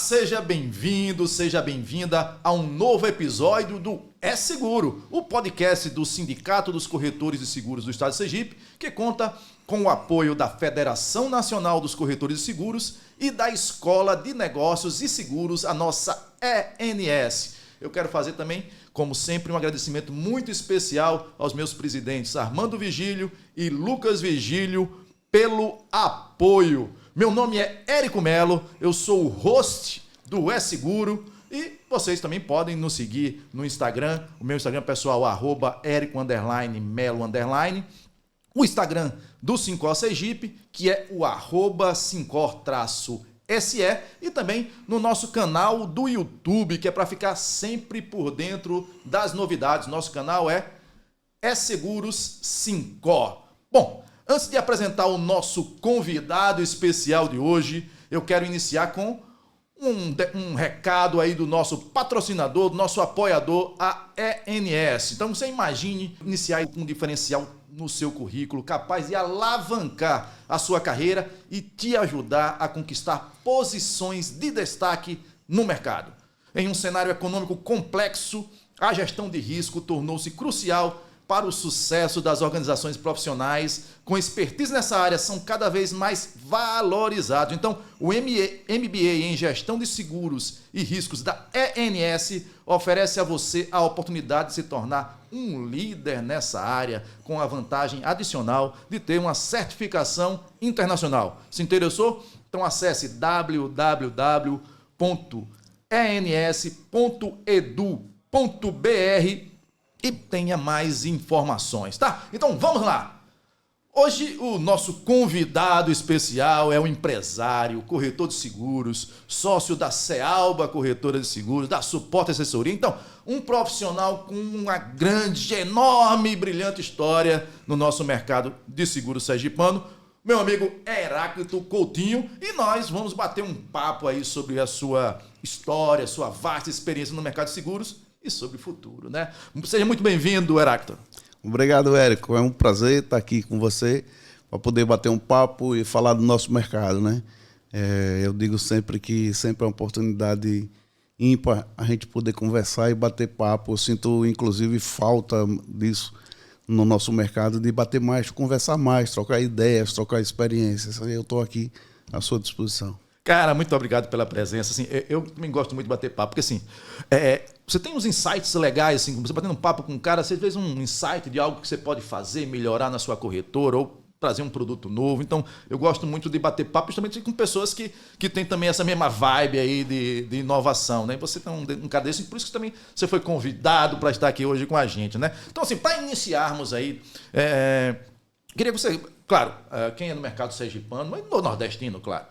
Seja bem-vindo, seja bem-vinda a um novo episódio do É Seguro, o podcast do Sindicato dos Corretores de Seguros do Estado de Sergipe, que conta com o apoio da Federação Nacional dos Corretores de Seguros e da Escola de Negócios e Seguros, a nossa ENS. Eu quero fazer também, como sempre, um agradecimento muito especial aos meus presidentes Armando Vigílio e Lucas Vigílio pelo apoio. Meu nome é Érico Melo, eu sou o host do É Seguro e vocês também podem nos seguir no Instagram, o meu Instagram pessoal, @Érico_Melo_, o Instagram do Sincor Sergipe, que é o @Sincor_SE, e também no nosso canal do YouTube, que é para ficar sempre por dentro das novidades. Nosso canal é Seguros Sincor. Bom, antes de apresentar o nosso convidado especial de hoje, eu quero iniciar com um recado aí do nosso patrocinador, do nosso apoiador, a ENS. Então você imagine iniciar com um diferencial no seu currículo, capaz de alavancar a sua carreira e te ajudar a conquistar posições de destaque no mercado. Em um cenário econômico complexo, a gestão de risco tornou-se crucial para o sucesso das organizações profissionais com expertise nessa área são cada vez mais valorizados. Então, o MBA em Gestão de Seguros e Riscos da ENS oferece a você a oportunidade de se tornar um líder nessa área, com a vantagem adicional de ter uma certificação internacional. Se interessou? Então acesse www.ens.edu.br e tenha mais informações, tá? Então vamos lá! Hoje o nosso convidado especial é um empresário, corretor de seguros, sócio da Cealba Corretora de Seguros, da Suporte Assessoria. Então, um profissional com uma grande, enorme e brilhante história no nosso mercado de seguros sergipano, meu amigo Heráclito Coutinho, e nós vamos bater um papo aí sobre a sua história, sua vasta experiência no mercado de seguros e sobre o futuro, né? Seja muito bem-vindo, Heráclito. Obrigado, Érico. É um prazer estar aqui com você para poder bater um papo e falar do nosso mercado, né? Eu digo sempre que sempre é uma oportunidade ímpar a gente poder conversar e bater papo. Eu sinto, inclusive, falta disso no nosso mercado, de bater mais, conversar mais, trocar ideias, trocar experiências. Eu estou aqui à sua disposição. Cara, muito obrigado pela presença. Assim, eu também gosto muito de bater papo, porque assim, você tem uns insights legais, assim, você batendo um papo com um cara, você fez um insight de algo que você pode fazer, melhorar na sua corretora ou trazer um produto novo. Então, eu gosto muito de bater papo justamente com pessoas que têm também essa mesma vibe aí de inovação, né? E você tem um cara desse, por isso que também você foi convidado para estar aqui hoje com a gente, né? Então, assim, para iniciarmos aí, queria que você, claro, quem é no mercado sergipano, mas no nordestino, claro,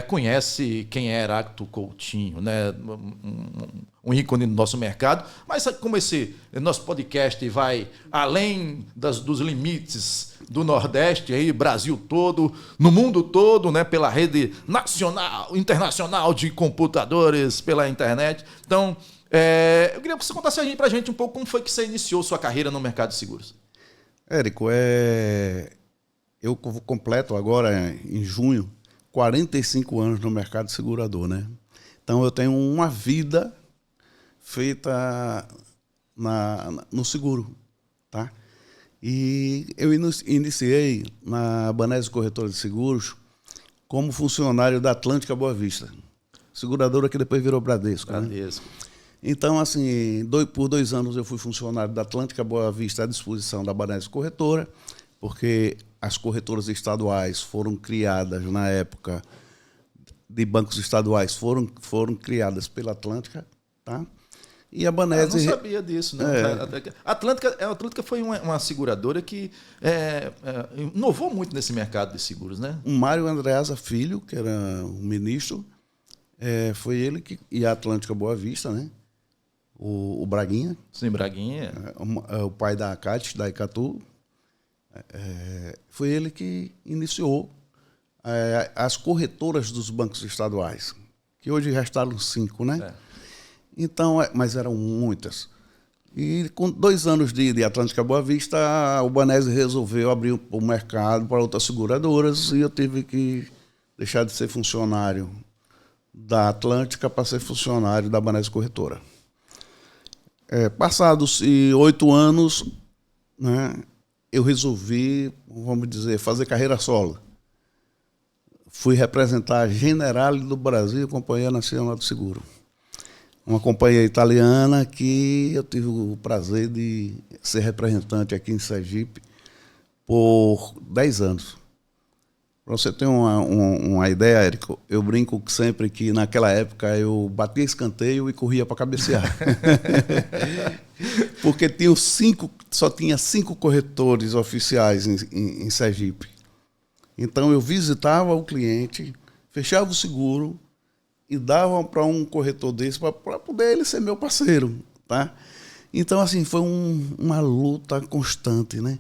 conhece quem é Heráclito Coutinho, né? Um ícone do nosso mercado, mas como esse nosso podcast vai além dos limites do Nordeste, aí, Brasil todo, no mundo todo, né? Pela rede nacional, internacional de computadores, pela internet. Então, eu queria que você contasse pra gente um pouco como foi que você iniciou sua carreira no mercado de seguros. Érico, eu completo agora, em junho, 45 anos no mercado segurador, né? Então eu tenho uma vida feita no seguro, tá? E eu iniciei na Banese Corretora de Seguros como funcionário da Atlântica Boa Vista, seguradora que depois virou Bradesco. Bradesco. Né? Então, assim, por 2 anos eu fui funcionário da Atlântica Boa Vista à disposição da Banese Corretora, porque as corretoras estaduais foram criadas na época de bancos estaduais, foram criadas pela Atlântica, tá? E a Banese... Eu não sabia disso, né? A Atlântica foi uma seguradora que inovou muito nesse mercado de seguros, né? O Mário Andreasa Filho, que era o ministro, foi ele que... E a Atlântica Boa Vista, né? O Braguinha. Sim, Braguinha. O pai da Cátia, da Icatu. Foi ele que iniciou as corretoras dos bancos estaduais, que hoje restaram 5, né? Então, mas eram muitas. E com 2 anos de Atlântica Boa Vista, o Banese resolveu abrir o mercado para outras seguradoras e eu tive que deixar de ser funcionário da Atlântica para ser funcionário da Banesco Corretora. Passados 8 anos, né, eu resolvi, vamos dizer, fazer carreira solo. Fui representar a Generali do Brasil, Companhia Nacional do Seguro. Uma companhia italiana que eu tive o prazer de ser representante aqui em Sergipe por 10 anos. Para você ter uma ideia, Érico, eu brinco sempre que naquela época eu batia escanteio e corria para cabecear. Porque só tinha 5 corretores oficiais em Sergipe. Então eu visitava o cliente, fechava o seguro e dava para um corretor desse para poder ele ser meu parceiro, tá? Então, assim, foi uma luta constante, né?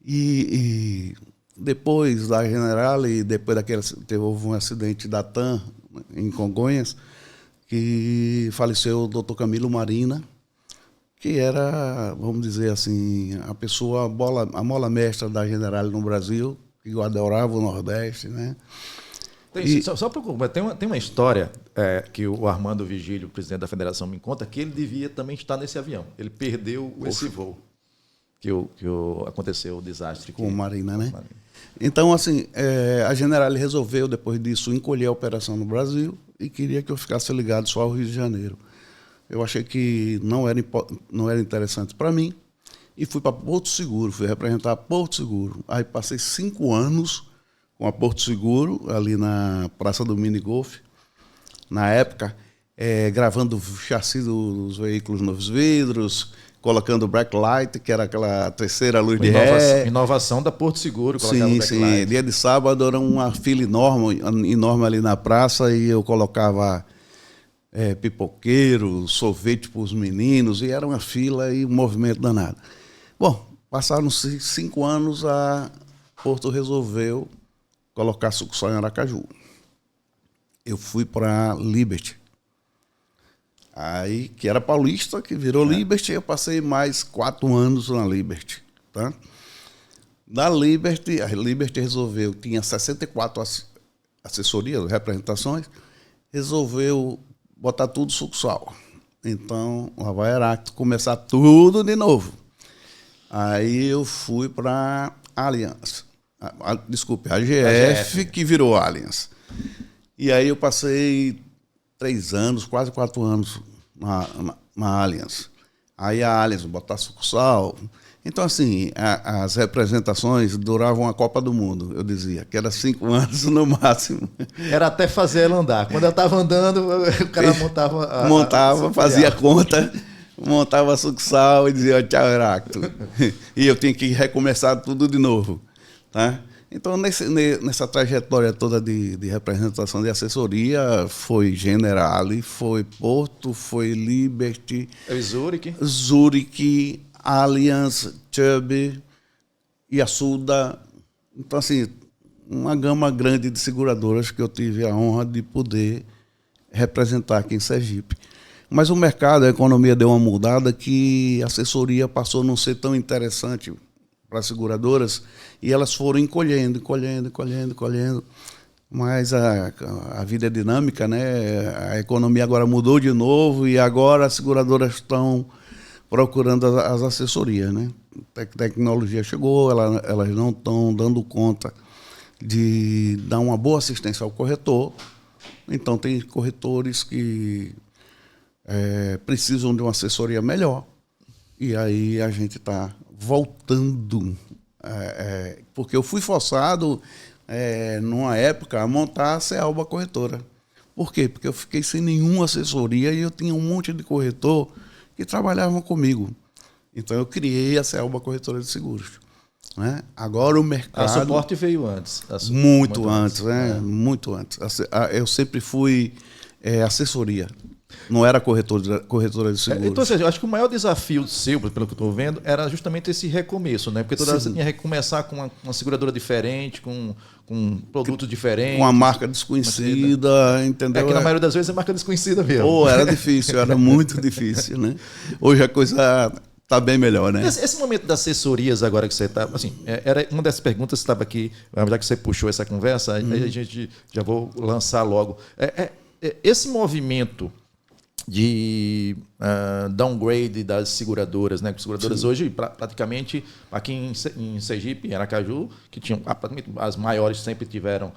E depois da Generali, depois houve um acidente da TAM em Congonhas, que faleceu o Dr. Camilo Marina, que era, vamos dizer assim, a mola mestra da Generali no Brasil, que eu adorava o Nordeste, né? Só para tem uma história que o Armando Vigílio, presidente da federação, me conta que ele devia também estar nesse avião. Ele perdeu esse voo que aconteceu o desastre com o Marina, né? Então, assim, a Generali resolveu, depois disso, encolher a operação no Brasil e queria que eu ficasse ligado só ao Rio de Janeiro. Eu achei que não era interessante para mim e fui para Porto Seguro, fui representar Porto Seguro. Aí passei 5 anos com a Porto Seguro, ali na Praça do Mini Golf, na época, gravando o chassi dos veículos nos vidros, colocando o backlight, que era aquela terceira luz de ré. Inovação da Porto Seguro. Sim. Dia de sábado era uma fila enorme ali na praça e eu colocava pipoqueiro, sorvete para os meninos, e era uma fila e um movimento danado. Bom, passaram-se 5 anos, a Porto resolveu colocar sucursal em Aracaju. Eu fui para Liberty. Aí, que era paulista, que virou Liberty, eu passei mais 4 anos na Liberty. Tá? Da Liberty, a Liberty resolveu, tinha 64 assessorias, representações, resolveu botar tudo sucursal. Então, lá vai Heracto começar tudo de novo. Aí eu fui para Allianz. Desculpe, a GF, que virou Allianz. E aí eu passei 3 anos, quase 4 anos na Allianz. Aí a Allianz botar sucursal. Então, assim, as representações duravam a Copa do Mundo, eu dizia, que era 5 anos no máximo. Era até fazer ela andar. Quando ela estava andando, o cara montava fazia conta, montava a sucursal e dizia tchau, Heracto. E eu tinha que recomeçar tudo de novo. Tá? Então, nessa trajetória toda de representação de assessoria, foi Generali, foi Porto, foi Liberty, Zurich, Allianz, Chubb, Yasuda. Então, assim, uma gama grande de seguradoras que eu tive a honra de poder representar aqui em Sergipe. Mas o mercado, a economia deu uma mudada que a assessoria passou a não ser tão interessante para as seguradoras e elas foram encolhendo. Mas a vida é dinâmica, né? A economia agora mudou de novo e agora as seguradoras estão procurando as assessorias, né? A tecnologia chegou, elas não estão dando conta de dar uma boa assistência ao corretor. Então, tem corretores que precisam de uma assessoria melhor. E aí a gente está voltando. Porque eu fui forçado, numa época, a montar a Cealba Corretora. Por quê? Porque eu fiquei sem nenhuma assessoria e eu tinha um monte de corretor que trabalhavam comigo. Então, eu criei a Cealba Corretora de Seguros. Né? Agora o mercado... A suporte veio antes. Muito antes. Muito antes. Eu sempre fui assessoria. Não era corretora de seguros. Então, eu acho que o maior desafio seu, pelo que eu estou vendo, era justamente esse recomeço, né? Porque toda vez você tinha que recomeçar com uma seguradora diferente, com produtos diferentes. Com uma marca desconhecida, entendeu? Que na maioria das vezes é marca desconhecida mesmo. Era difícil, era muito difícil, né? Hoje a coisa está bem melhor, né? Esse momento das assessorias agora que você está... Assim, era uma das perguntas que estava aqui, já que você puxou essa conversa, aí a gente já vou lançar logo. esse movimento de downgrade das seguradoras, né? As seguradoras hoje, praticamente, aqui em Sergipe, em Aracaju, que tinham as maiores sempre tiveram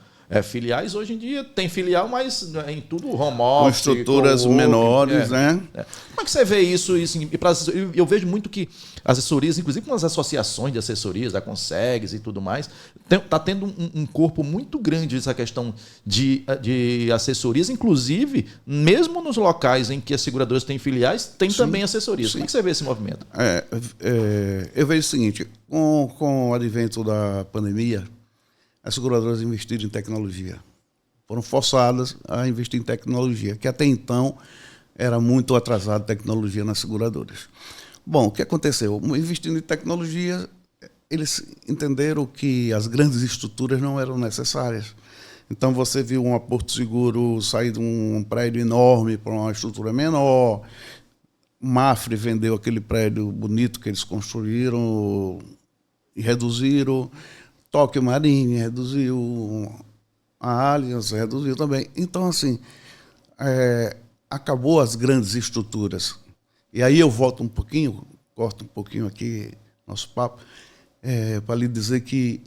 filiais, hoje em dia tem filial, mas em tudo home office. Com estruturas menores, né? Como é que você vê isso? Eu vejo muito que assessorias, inclusive com as associações de assessorias, da Consegues e tudo mais, está tendo um corpo muito grande essa questão de assessorias, inclusive, mesmo nos locais em que as seguradoras têm filiais, tem também assessorias. Sim. Como é que você vê esse movimento? Eu vejo o seguinte, com o advento da pandemia, as seguradoras investiram em tecnologia. Foram forçadas a investir em tecnologia, que até então era muito atrasada a tecnologia nas seguradoras. Bom, o que aconteceu? Investindo em tecnologia, eles entenderam que as grandes estruturas não eram necessárias. Então, você viu um Porto Seguro sair de um prédio enorme para uma estrutura menor. Mafre vendeu aquele prédio bonito que eles construíram e reduziram. Tóquio Marine reduziu, a Allianz reduziu também. Então, assim, acabou as grandes estruturas. E aí eu volto um pouquinho, corto um pouquinho aqui nosso papo, para lhe dizer que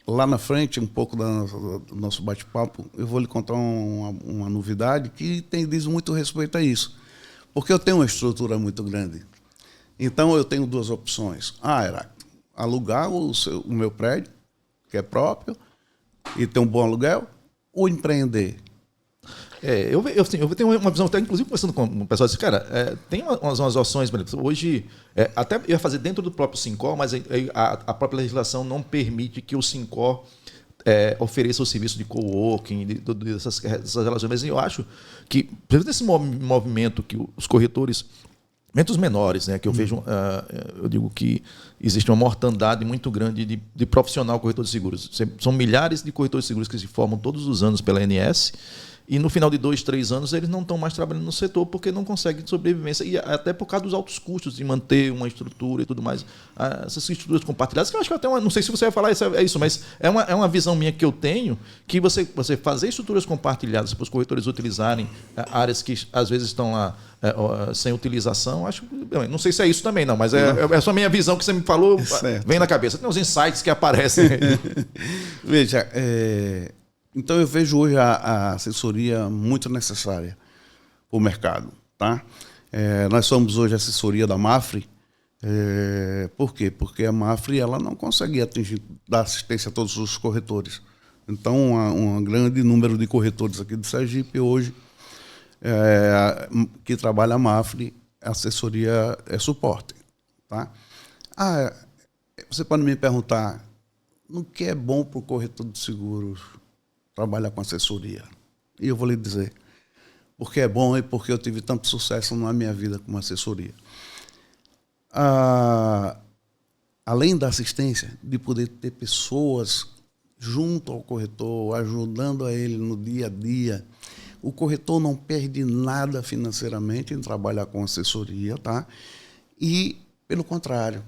lá na frente, um pouco do nosso bate-papo, eu vou lhe contar uma novidade que diz muito respeito a isso. Porque eu tenho uma estrutura muito grande. Então, eu tenho duas opções. Era alugar o meu prédio, que é próprio, e ter um bom aluguel, ou empreender. Eu tenho uma visão, até inclusive conversando com o pessoal, assim, cara, tem umas opções, hoje, até eu ia fazer dentro do próprio Sincor, mas a própria legislação não permite que o Sincor ofereça o serviço de coworking, dessas relações. Mas eu acho que, por exemplo, esse movimento que os corretores, os menores, né, que eu vejo, eu digo que existe uma mortandade muito grande de profissional corretor de seguros. São milhares de corretores de seguros que se formam todos os anos pela ANS, e no final de 2, 3 anos eles não estão mais trabalhando no setor porque não conseguem sobrevivência, e até por causa dos altos custos de manter uma estrutura e tudo mais. Essas estruturas compartilhadas, que eu acho que até não sei se você vai falar isso, mas é uma visão minha que eu tenho, que você fazer estruturas compartilhadas para os corretores utilizarem áreas que às vezes estão lá sem utilização, acho, não sei se é isso também não, mas é só a minha visão que você me falou, vem na cabeça. Tem uns insights que aparecem. Veja, então eu vejo hoje a assessoria muito necessária para o mercado. Tá? Nós somos hoje a assessoria da Mafre. Por quê? Porque a Mafre ela não consegue dar assistência a todos os corretores. Então, um grande número de corretores aqui de Sergipe hoje que trabalha a Mafre, a assessoria é suporte. Tá? Você pode me perguntar, no que é bom para o corretor de seguros trabalhar com assessoria? E eu vou lhe dizer, porque é bom e porque eu tive tanto sucesso na minha vida com assessoria. Além da assistência, de poder ter pessoas junto ao corretor, ajudando a ele no dia a dia, o corretor não perde nada financeiramente em trabalhar com assessoria, tá? E, pelo contrário,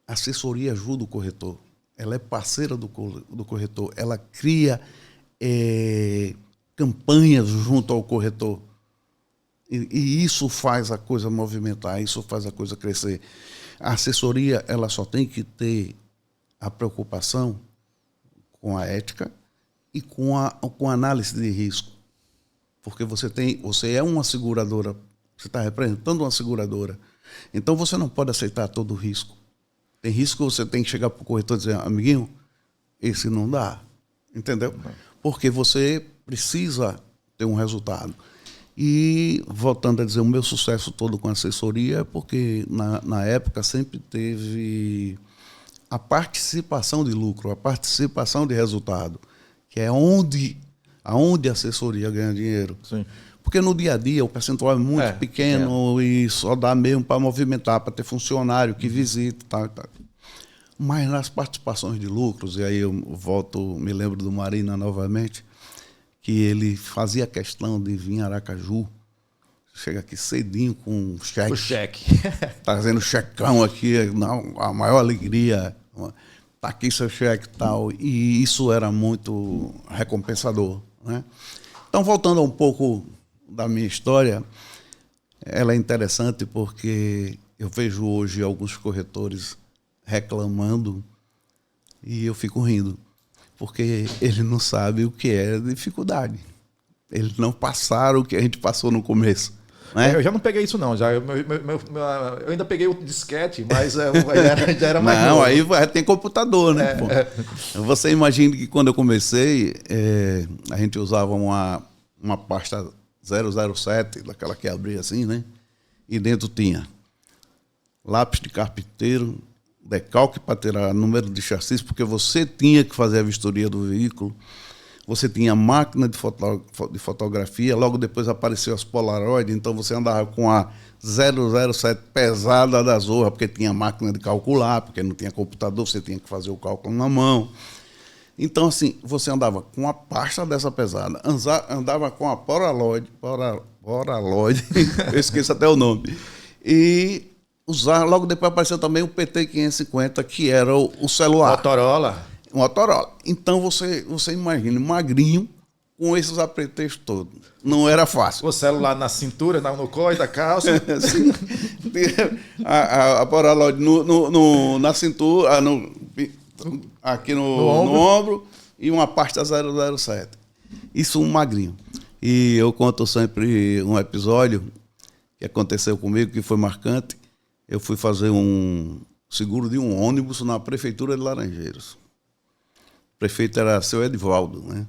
a assessoria ajuda o corretor. Ela é parceira do corretor, ela cria campanhas junto ao corretor. E isso faz a coisa movimentar, isso faz a coisa crescer. A assessoria ela só tem que ter a preocupação com a ética e com a análise de risco. Porque você é uma seguradora, você está representando uma seguradora. Então você não pode aceitar todo o risco. Tem risco que você tem que chegar para o corretor e dizer, amiguinho, esse não dá. Entendeu? Porque você precisa ter um resultado. E, voltando a dizer, o meu sucesso todo com assessoria é porque, na época, sempre teve a participação de lucro, a participação de resultado, que é onde a assessoria ganha dinheiro. Sim. Porque no dia a dia o percentual é muito pequeno e só dá mesmo para movimentar, para ter funcionário que visita e tal. Mas nas participações de lucros, e aí eu me lembro do Marina novamente, que ele fazia questão de vir em Aracaju, chega aqui cedinho com um cheque. O cheque. Trazendo checão aqui, a maior alegria. Está aqui seu cheque e tal. E isso era muito recompensador, né? Então, voltando um pouco da minha história, ela é interessante porque eu vejo hoje alguns corretores reclamando e eu fico rindo, porque eles não sabem o que é dificuldade. Eles não passaram o que a gente passou no começo. Né? Eu já não peguei isso, não. Eu ainda peguei o disquete, mas já era mais não, novo. Aí tem computador, né? Você imagina que quando eu comecei, a gente usava uma pasta 007, daquela que abria assim, né? E dentro tinha lápis de carpinteiro, decalque para tirar número de chassi, porque você tinha que fazer a vistoria do veículo. Você tinha máquina de fotografia, logo depois apareceu as Polaroid, então você andava com a 007 pesada da Zorra, porque tinha máquina de calcular, porque não tinha computador, você tinha que fazer o cálculo na mão. Então, assim, você andava com a pasta dessa pesada, andava com a Polaroid, eu esqueço até o nome, e logo depois apareceu também o PT-550, que era o celular. Motorola. Então, você imagina, magrinho, com esses apetrechos todos. Não era fácil. O celular na cintura, no cós da calça. Sim. A Polaroid na cintura, aqui no ombro, e uma pasta 007. Isso um magrinho. E eu conto sempre um episódio que aconteceu comigo, que foi marcante. Eu fui fazer um seguro de um ônibus na prefeitura de Laranjeiras. O prefeito era seu Edivaldo, né?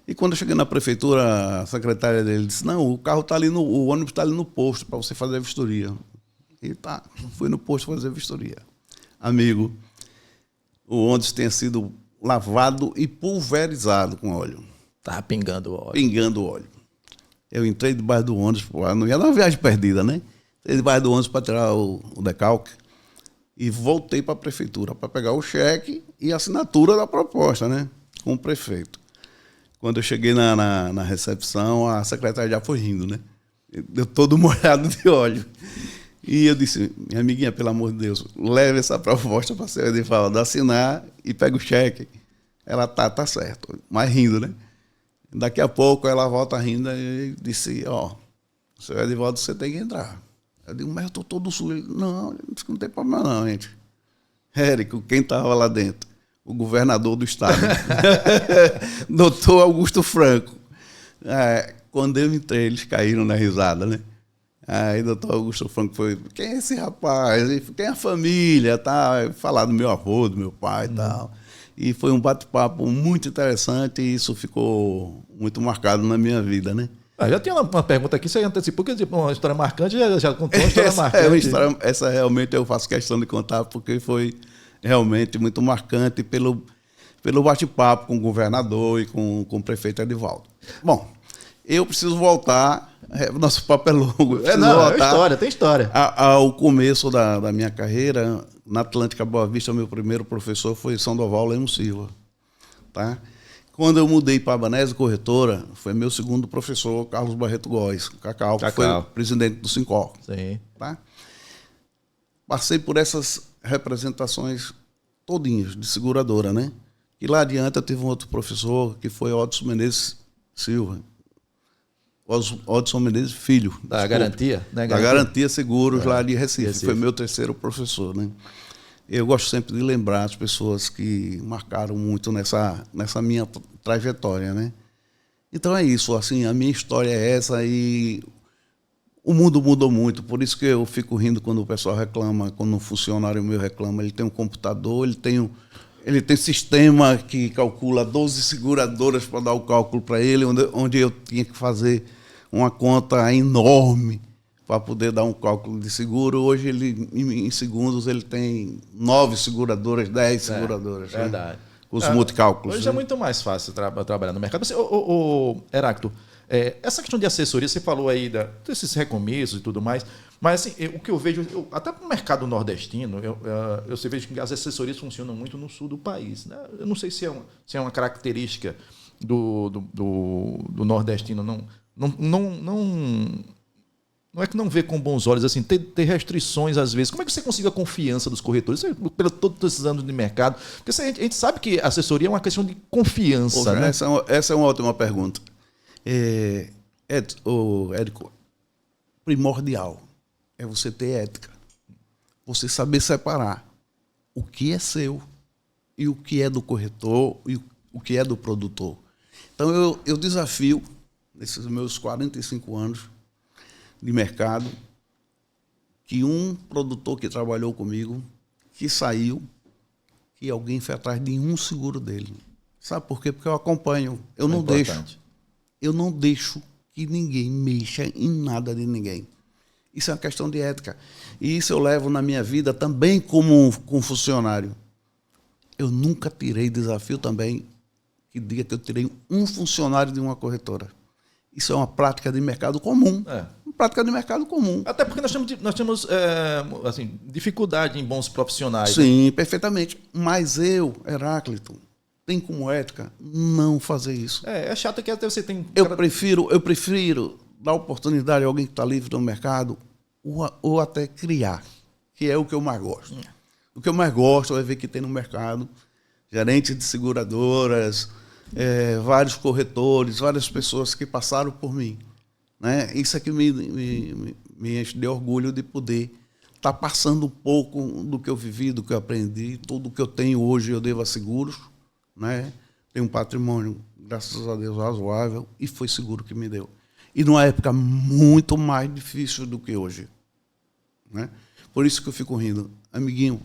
E quando eu cheguei na prefeitura, a secretária dele disse: não, o ônibus está ali no posto para você fazer a vistoria. E tá, fui no posto fazer a vistoria. Amigo, o ônibus tinha sido lavado e pulverizado com óleo. Tava pingando óleo. Pingando óleo. Eu entrei debaixo do ônibus, não ia dar uma viagem perdida, né? Entrei debaixo do ônibus para tirar o decalque e voltei para a prefeitura para pegar o cheque e a assinatura da proposta, né? Com o prefeito. Quando eu cheguei na recepção, a secretária já foi rindo, né? Deu todo molhado de óleo. E eu disse: minha amiguinha, pelo amor de Deus, leve essa proposta para a senhora Edivaldo assinar e pega o cheque. Ela tá certo, mas rindo, né? Daqui a pouco ela volta rindo e disse: senhor Edivaldo, você tem que entrar. Eu digo: mas eu estou todo sujo. Não tem problema não, gente. Érico, quem estava lá dentro? O governador do estado, doutor Augusto Franco. Quando eu entrei, eles caíram na risada, né? Aí o doutor Augusto Franco foi: quem é esse rapaz? Quem é a família? Tá? Falar do meu avô, do meu pai e tal. E foi um bate-papo muito interessante e isso ficou muito marcado na minha vida, né? Já tinha uma pergunta aqui, você antecipou, porque uma história marcante, já contou uma história marcante. Essa realmente eu faço questão de contar, porque foi realmente muito marcante pelo bate-papo com o governador e com o prefeito Edivaldo. Bom, eu preciso voltar, nosso papo é longo. Tem história. Ao começo da minha carreira, na Atlântica Boa Vista, meu primeiro professor foi Sandoval Lemos Silva. Tá? Quando eu mudei para a Banese Corretora, foi meu segundo professor, Carlos Barreto Góes, Cacau, que foi o presidente do Sincor. Sim. Tá? Passei por essas representações todinhas de seguradora, né? E lá adiante eu tive um outro professor, que foi Odson Menezes Silva. Odson Menezes Filho. Da Garantia? Da Garantia Seguros, lá de Recife. Foi meu terceiro professor, né? Eu gosto sempre de lembrar as pessoas que marcaram muito nessa minha trajetória, né? Então é isso, assim, a minha história é essa e o mundo mudou muito, por isso que eu fico rindo quando o pessoal reclama, quando um funcionário meu reclama. Ele tem um computador, ele tem sistema que calcula 12 seguradoras para dar o cálculo para ele, onde eu tinha que fazer uma conta enorme para poder dar um cálculo de seguro. Hoje, em segundos, ele tem 9 seguradoras, 10 seguradoras. Verdade. Né? Os multicálculos. Hoje é muito mais fácil trabalhar no mercado. Heráclito, essa questão de assessoria, você falou aí desses recomeços e tudo mais, mas assim, o que eu vejo, até para o mercado nordestino, eu vejo que as assessorias funcionam muito no sul do país. Né? Eu não sei se é uma característica do nordestino, não é que não vê com bons olhos, assim, ter restrições às vezes. Como é que você consegue a confiança dos corretores? Pelos todos esses anos de mercado. Porque a gente sabe que a assessoria é uma questão de confiança. Poxa, né? Essa é uma ótima pergunta. Érico, primordial é você ter ética. Você saber separar o que é seu e o que é do corretor e o que é do produtor. Então, eu desafio, nesses meus 45 anos de mercado, que um produtor que trabalhou comigo, que saiu, que alguém foi atrás de um seguro dele. Sabe por quê? Porque eu acompanho. Eu não deixo que ninguém mexa em nada de ninguém. Isso é uma questão de ética. E isso eu levo na minha vida também como funcionário. Eu nunca tirei desafio também que diga que eu tirei um funcionário de uma corretora. Isso é uma prática de mercado comum. Uma prática de mercado comum. Até porque nós temos assim, dificuldade em bons profissionais. Sim, né? Perfeitamente. Mas eu, Heráclito, tenho como ética não fazer isso. É chato que até você tem... Eu prefiro dar oportunidade a alguém que está livre no mercado ou até criar, que é o que eu mais gosto. O que eu mais gosto é ver que tem no mercado gerentes de seguradoras, vários corretores, várias pessoas que passaram por mim. Né? Isso é que me enche de orgulho de poder estar passando um pouco do que eu vivi, do que eu aprendi. Tudo que eu tenho hoje eu devo a seguros. Né? Tenho um patrimônio, graças a Deus, razoável, e foi seguro que me deu. E numa época muito mais difícil do que hoje. Né? Por isso que eu fico rindo. Amiguinho,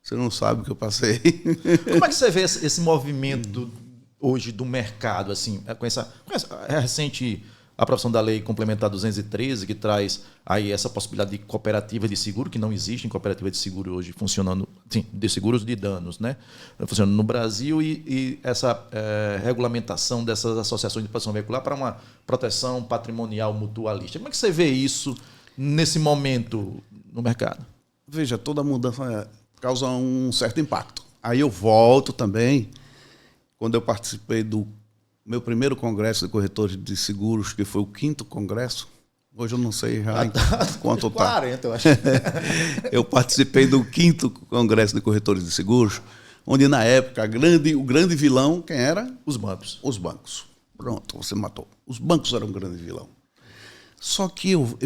você não sabe o que eu passei. Como é que você vê esse movimento hoje do mercado, assim, com essa recente aprovação da Lei Complementar 213, que traz aí essa possibilidade de cooperativa de seguro, que não existe em cooperativa de seguro hoje funcionando, sim, de seguros de danos, né? Funcionando no Brasil, e essa regulamentação dessas associações de proteção veicular para uma proteção patrimonial mutualista. Como é que você vê isso nesse momento no mercado? Veja, toda mudança causa um certo impacto. Aí eu volto também, quando eu participei do meu primeiro congresso de corretores de seguros, que foi o 5º congresso. Hoje eu não sei quanto está. 40, eu acho. Eu participei do 5º congresso de corretores de seguros, onde na época o grande vilão, quem era? Os bancos. Os bancos. Pronto, você matou. Os bancos eram um grande vilão. Só que eu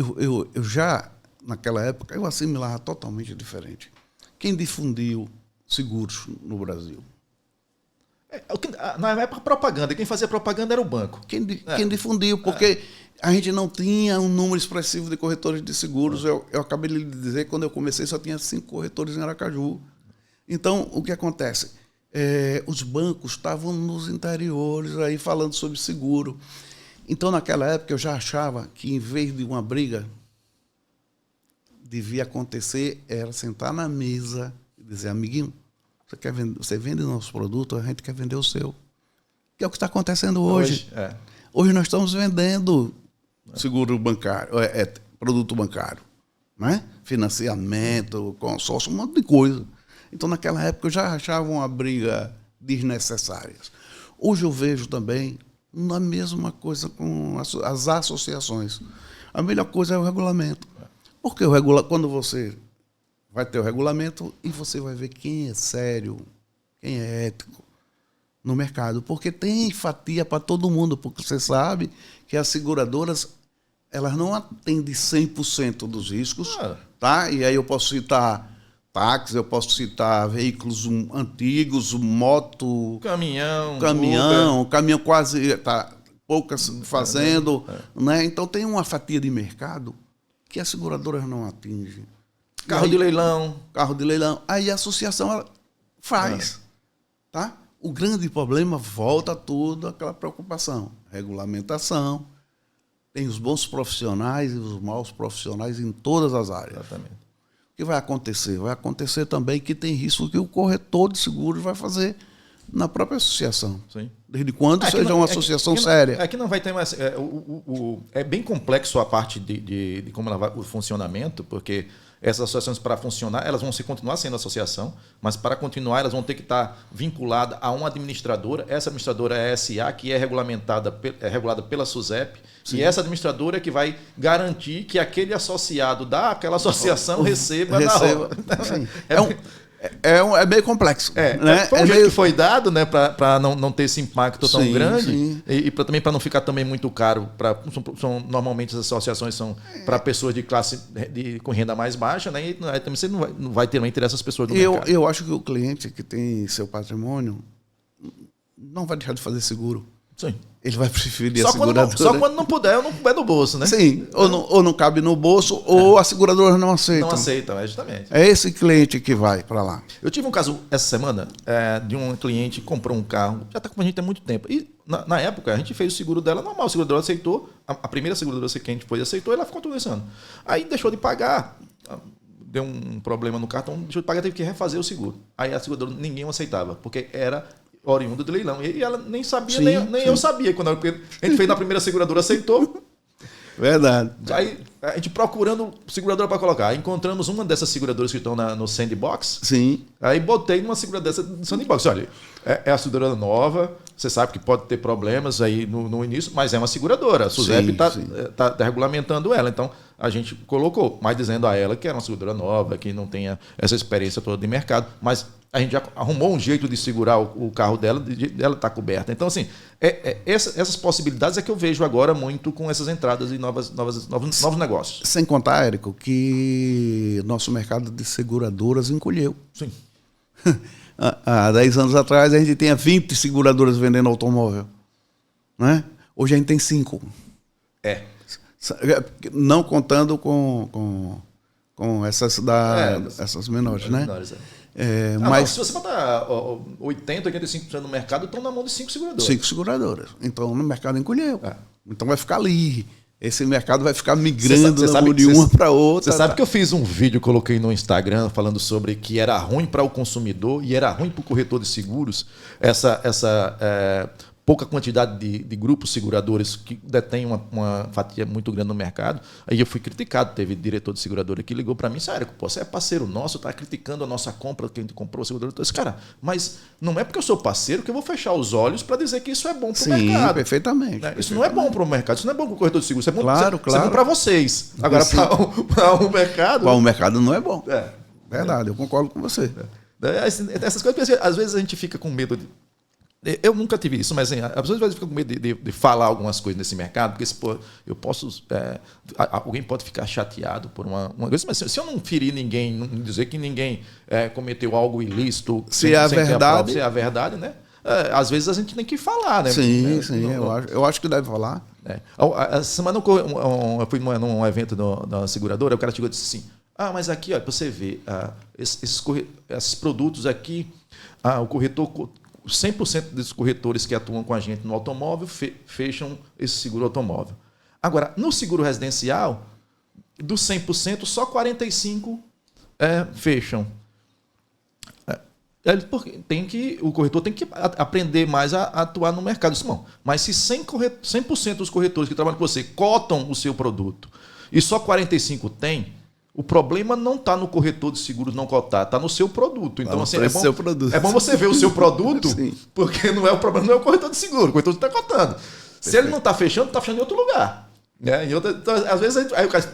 já, naquela época, eu assimilava totalmente diferente. Quem difundiu seguros no Brasil? Na época, propaganda. Quem fazia propaganda era o banco. Quem difundiu, porque a gente não tinha um número expressivo de corretores de seguros. Eu acabei de lhe dizer que quando eu comecei só tinha 5 corretores em Aracaju. Então, o que acontece? Os bancos estavam nos interiores aí falando sobre seguro. Então, naquela época, eu já achava que, em vez de uma briga, devia acontecer, era sentar na mesa e dizer, amiguinho, você vende nosso produto, a gente quer vender o seu. Que é o que está acontecendo hoje. Hoje nós estamos vendendo seguro bancário, produto bancário, né? Financiamento, consórcio, um monte de coisa. Então, naquela época, eu já achava uma briga desnecessária. Hoje eu vejo também a mesma coisa com as associações. A melhor coisa é o regulamento. Porque quando você vai ter o regulamento e você vai ver quem é sério, quem é ético no mercado. Porque tem fatia para todo mundo, porque você sabe que as seguradoras elas não atendem 100% dos riscos. Tá? E aí eu posso citar táxis, eu posso citar veículos antigos, moto... Caminhão quase está poucas fazendo. Né? Então tem uma fatia de mercado que as seguradoras não atingem. Carro de leilão. Aí a associação ela faz. Tá? O grande problema volta tudo àquela preocupação. Regulamentação. Tem os bons profissionais e os maus profissionais em todas as áreas. Exatamente. O que vai acontecer? Vai acontecer também que tem risco que o corretor de seguros vai fazer na própria associação. Sim. Desde quando seja uma associação séria. Aqui não vai ter mais... É bem complexo a parte de como ela vai, o funcionamento, porque essas associações, para funcionar, elas vão continuar sendo associação, mas para continuar, elas vão ter que estar vinculadas a uma administradora. Essa administradora é a SA, que é regulada pela SUSEP. Sim. E essa administradora é que vai garantir que aquele associado daquela associação receba na hora. É meio complexo. Né? Foi um jeito que foi dado, né, para não ter esse impacto tão grande. Sim. E também para não ficar também muito caro. Normalmente as associações são para pessoas de classe com renda mais baixa, né? E aí também você não vai ter entre essas pessoas do mercado. Eu acho que o cliente que tem seu patrimônio não vai deixar de fazer seguro. Sim. Ele vai preferir a seguradora. Só quando não puder ou não couber no bolso, né? Sim, ou não cabe no bolso, ou a seguradora não aceita. Não aceita, justamente. É esse cliente que vai para lá. Eu tive um caso essa semana de um cliente que comprou um carro, já está com a gente há muito tempo. E na época a gente fez o seguro dela normal, a seguradora aceitou, a primeira seguradora que a gente foi aceitou e ela ficou todo esse ano. Aí deixou de pagar, deu um problema no cartão, deixou de pagar, teve que refazer o seguro. Aí a seguradora ninguém aceitava, porque era oriundo de leilão. E ela nem sabia, nem eu sabia. Quando a gente fez na primeira seguradora, aceitou. Verdade. Aí a gente procurando seguradora para colocar. Encontramos uma dessas seguradoras que estão no Sandbox. Sim. Aí botei numa seguradora dessa do Sandbox. Olha, é a seguradora nova, você sabe que pode ter problemas aí no início, mas é uma seguradora. A SUSEP está regulamentando ela. Então, a gente colocou, mas dizendo a ela que era uma seguradora nova, que não tenha essa experiência toda de mercado. Mas a gente já arrumou um jeito de segurar o carro dela, dela estar coberta. Então, assim, essas possibilidades é que eu vejo agora muito com essas entradas e novos negócios. Sem contar, Érico, que nosso mercado de seguradoras encolheu. Sim. Há 10 anos atrás, a gente tinha 20 seguradoras vendendo automóvel. Né? Hoje a gente tem 5. Não contando com essas, essas menores, né? Menores, mas se você botar 80%, 85% do mercado, estão na mão de 5 seguradoras. 5 seguradoras. Então, no mercado encolheu. Então, vai ficar ali. Esse mercado vai ficar migrando de uma para outra. Você sabe que eu fiz um vídeo, coloquei no Instagram, falando sobre que era ruim para o consumidor e era ruim para o corretor de seguros essa pouca quantidade de grupos seguradores que detêm uma fatia muito grande no mercado. Aí eu fui criticado, teve diretor de seguradora que ligou para mim, sério, você é parceiro nosso, está criticando a nossa compra, que a gente comprou a seguradora. Eu disse, cara, mas não é porque eu sou parceiro que eu vou fechar os olhos para dizer que isso é bom para o mercado. Perfeitamente. Isso não é bom para o mercado, isso não é bom para o corretor de seguros, isso é bom, claro. Isso é bom para vocês. Agora, para o mercado... Para o mercado não é bom. Verdade, eu concordo com você. Essas coisas, às vezes a gente fica com medo de... Eu nunca tive isso, mas assim, as pessoas ficam com medo de falar algumas coisas nesse mercado, porque eu posso. Alguém pode ficar chateado por uma coisa, mas se eu não ferir ninguém, não dizer que ninguém cometeu algo ilícito, se é a verdade, né? Às vezes a gente tem que falar, né? Sim, eu acho que deve falar. A semana eu fui num evento da seguradora, o cara chegou e disse assim: mas aqui, ó, você vê, esses produtos aqui, o corretor. 100% dos corretores que atuam com a gente no automóvel fecham esse seguro automóvel. Agora, no seguro residencial, dos 100%, só 45% fecham. O corretor tem que aprender mais a atuar no mercado. Mas se 100% dos corretores que trabalham com você cotam o seu produto e só 45% tem, o problema não está no corretor de seguros não cotar, está no seu produto. Então, assim, é bom você ver o seu produto, porque o problema não é o corretor de seguro, o corretor está cotando. Se ele não está fechando em outro lugar. Então, às vezes, aí o cara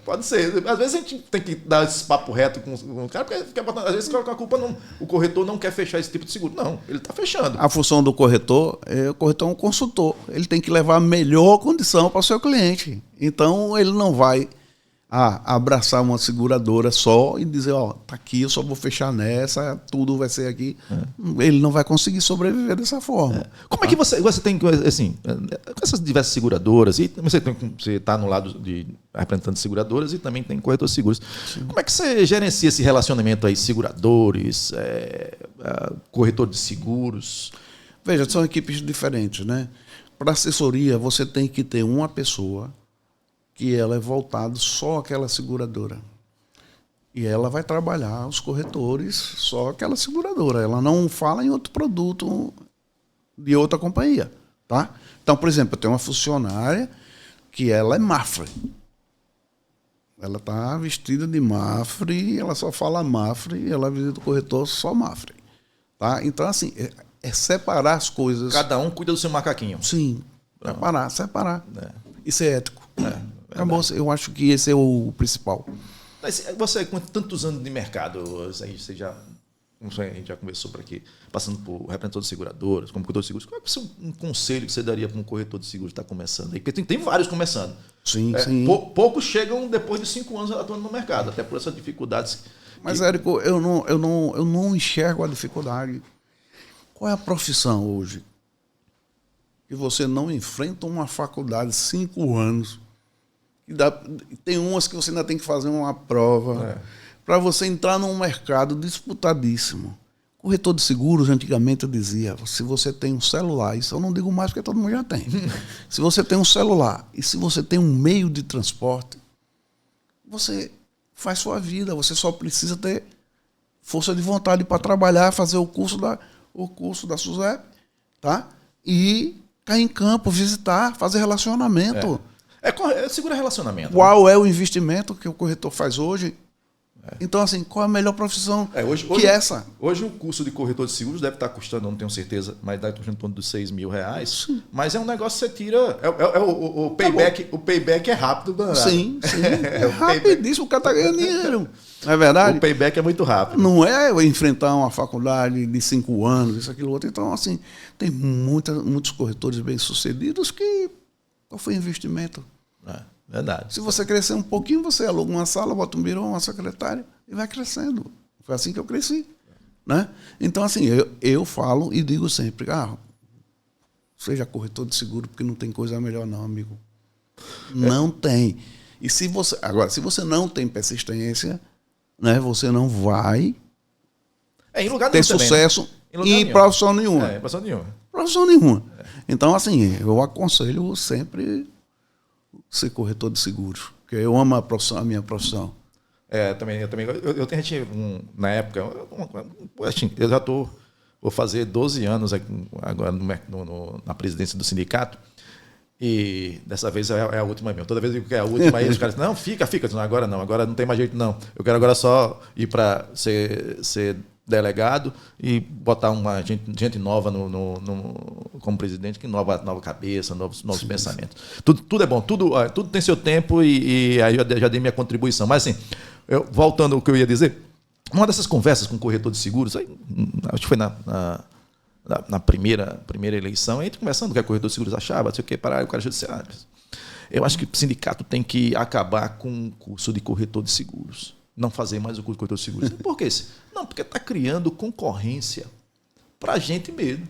pode ser. Às vezes a gente tem que dar esse papo reto com o cara, porque às vezes coloca a culpa, o corretor não quer fechar esse tipo de seguro. Não, ele está fechando. A função do corretor é um consultor. Ele tem que levar a melhor condição para o seu cliente. Então, ele não vai abraçar uma seguradora só e dizer, tá aqui, eu só vou fechar nessa, tudo vai ser aqui. Ele não vai conseguir sobreviver dessa forma. Como é que você tem, assim, com essas diversas seguradoras, e você está no lado de representante de seguradoras e também tem corretor de seguros. Sim. Como é que você gerencia esse relacionamento aí, seguradores, corretor de seguros? Veja, são equipes diferentes, né? Para assessoria, você tem que ter uma pessoa que ela é voltada só àquela seguradora. E ela vai trabalhar os corretores só aquela seguradora. Ela não fala em outro produto de outra companhia. Tá? Então, por exemplo, eu tenho uma funcionária que ela é Mafre. Ela está vestida de Mafre, ela só fala Mafre, ela visita o corretor só Mafre. Tá? Então, assim, é separar as coisas. Cada um cuida do seu macaquinho. Sim, separar. Isso é ético. Acabou. Eu acho que esse é o principal. Mas você, com tantos anos de mercado, a gente já conversou por aqui, passando por representante de seguradoras, como corretor de seguros, qual é um conselho que você daria para um corretor de seguros que está começando aí? Porque tem vários começando. Sim, sim. Poucos chegam depois de 5 anos atuando no mercado, até por essas dificuldades. Mas, Érico, eu não enxergo a dificuldade. Qual é a profissão hoje? Que você não enfrenta uma faculdade 5 anos. Tem umas que você ainda tem que fazer uma prova para você entrar num mercado disputadíssimo. Corretor de seguros, antigamente eu dizia, se você tem um celular, isso eu não digo mais porque todo mundo já tem. Se você tem um celular e se você tem um meio de transporte, você faz sua vida, você só precisa ter força de vontade para trabalhar, fazer o curso da SUSEP, tá? E cair em campo, visitar, fazer relacionamento. Segura relacionamento. Qual é o investimento que o corretor faz hoje? Então, assim, qual é a melhor profissão que essa? Hoje o curso de corretor de seguros deve estar custando, não tenho certeza, mas deve estar custando em torno dos R$6.000. Sim. Mas é um negócio que você tira... O payback, o payback é rápido. Sim. É rapidíssimo, o cara está ganhando dinheiro. Não é verdade? O payback é muito rápido. Não é enfrentar uma faculdade de 5 anos, isso, aquilo, outro. Então, assim, tem muitos corretores bem-sucedidos que... Qual foi o investimento? Verdade. Se você crescer um pouquinho, você aluga uma sala, bota um birô, uma secretária e vai crescendo. Foi assim que eu cresci. Né? Então, assim, eu falo e digo sempre, seja corretor de seguro, porque não tem coisa melhor não, amigo. Não tem. E se você não tem persistência, né, você não vai ter sucesso em profissão nenhuma. Profissão nenhuma. Então, assim, eu aconselho sempre ser corretor de seguros, porque eu amo a minha profissão. Eu também. Eu tenho na época, eu já vou fazer 12 anos agora na presidência do sindicato, e dessa vez é a última mesmo. Toda vez que é a última, aí os caras dizem, não, fica. Agora não tem mais jeito, não. Eu quero agora só ir para ser delegado e botar uma gente nova como presidente, que nova cabeça, novos pensamentos. Tudo é bom, tudo tem seu tempo e aí eu já dei minha contribuição. Mas assim, voltando ao que eu ia dizer, uma dessas conversas com o corretor de seguros, acho que foi na primeira eleição, a gente conversando o que o corretor de seguros achava, não sei o que, o cara já disse, eu acho que o sindicato tem que acabar com o curso de corretor de seguros. Não fazer mais o curso de corretor de seguros. Por quê? Não, porque está criando concorrência para a gente mesmo.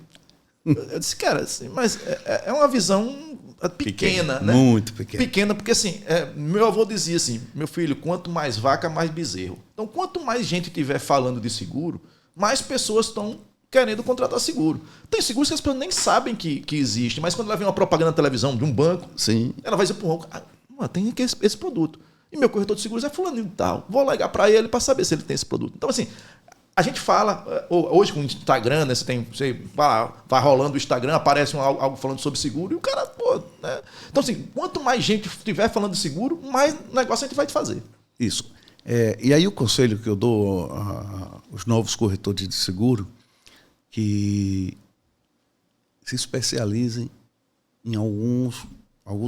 Eu disse, cara, assim, mas é uma visão pequena, né? Muito pequena. Pequena, porque assim, meu avô dizia assim, meu filho, quanto mais vaca, mais bezerro. Então, quanto mais gente estiver falando de seguro, mais pessoas estão querendo contratar seguro. Tem seguros que as pessoas nem sabem que existe, mas quando ela vê uma propaganda na televisão de um banco, sim, ela vai dizer, tem esse produto. E meu corretor de seguros é fulano e tal. Vou ligar para ele para saber se ele tem esse produto. Então, assim, a gente fala, hoje com o Instagram, né, você vai rolando o Instagram, aparece algo falando sobre seguro, e o cara, né? Então, assim, quanto mais gente estiver falando de seguro, mais negócio a gente vai fazer. Isso. E aí o conselho que eu dou aos novos corretores de seguro, que se especializem em alguns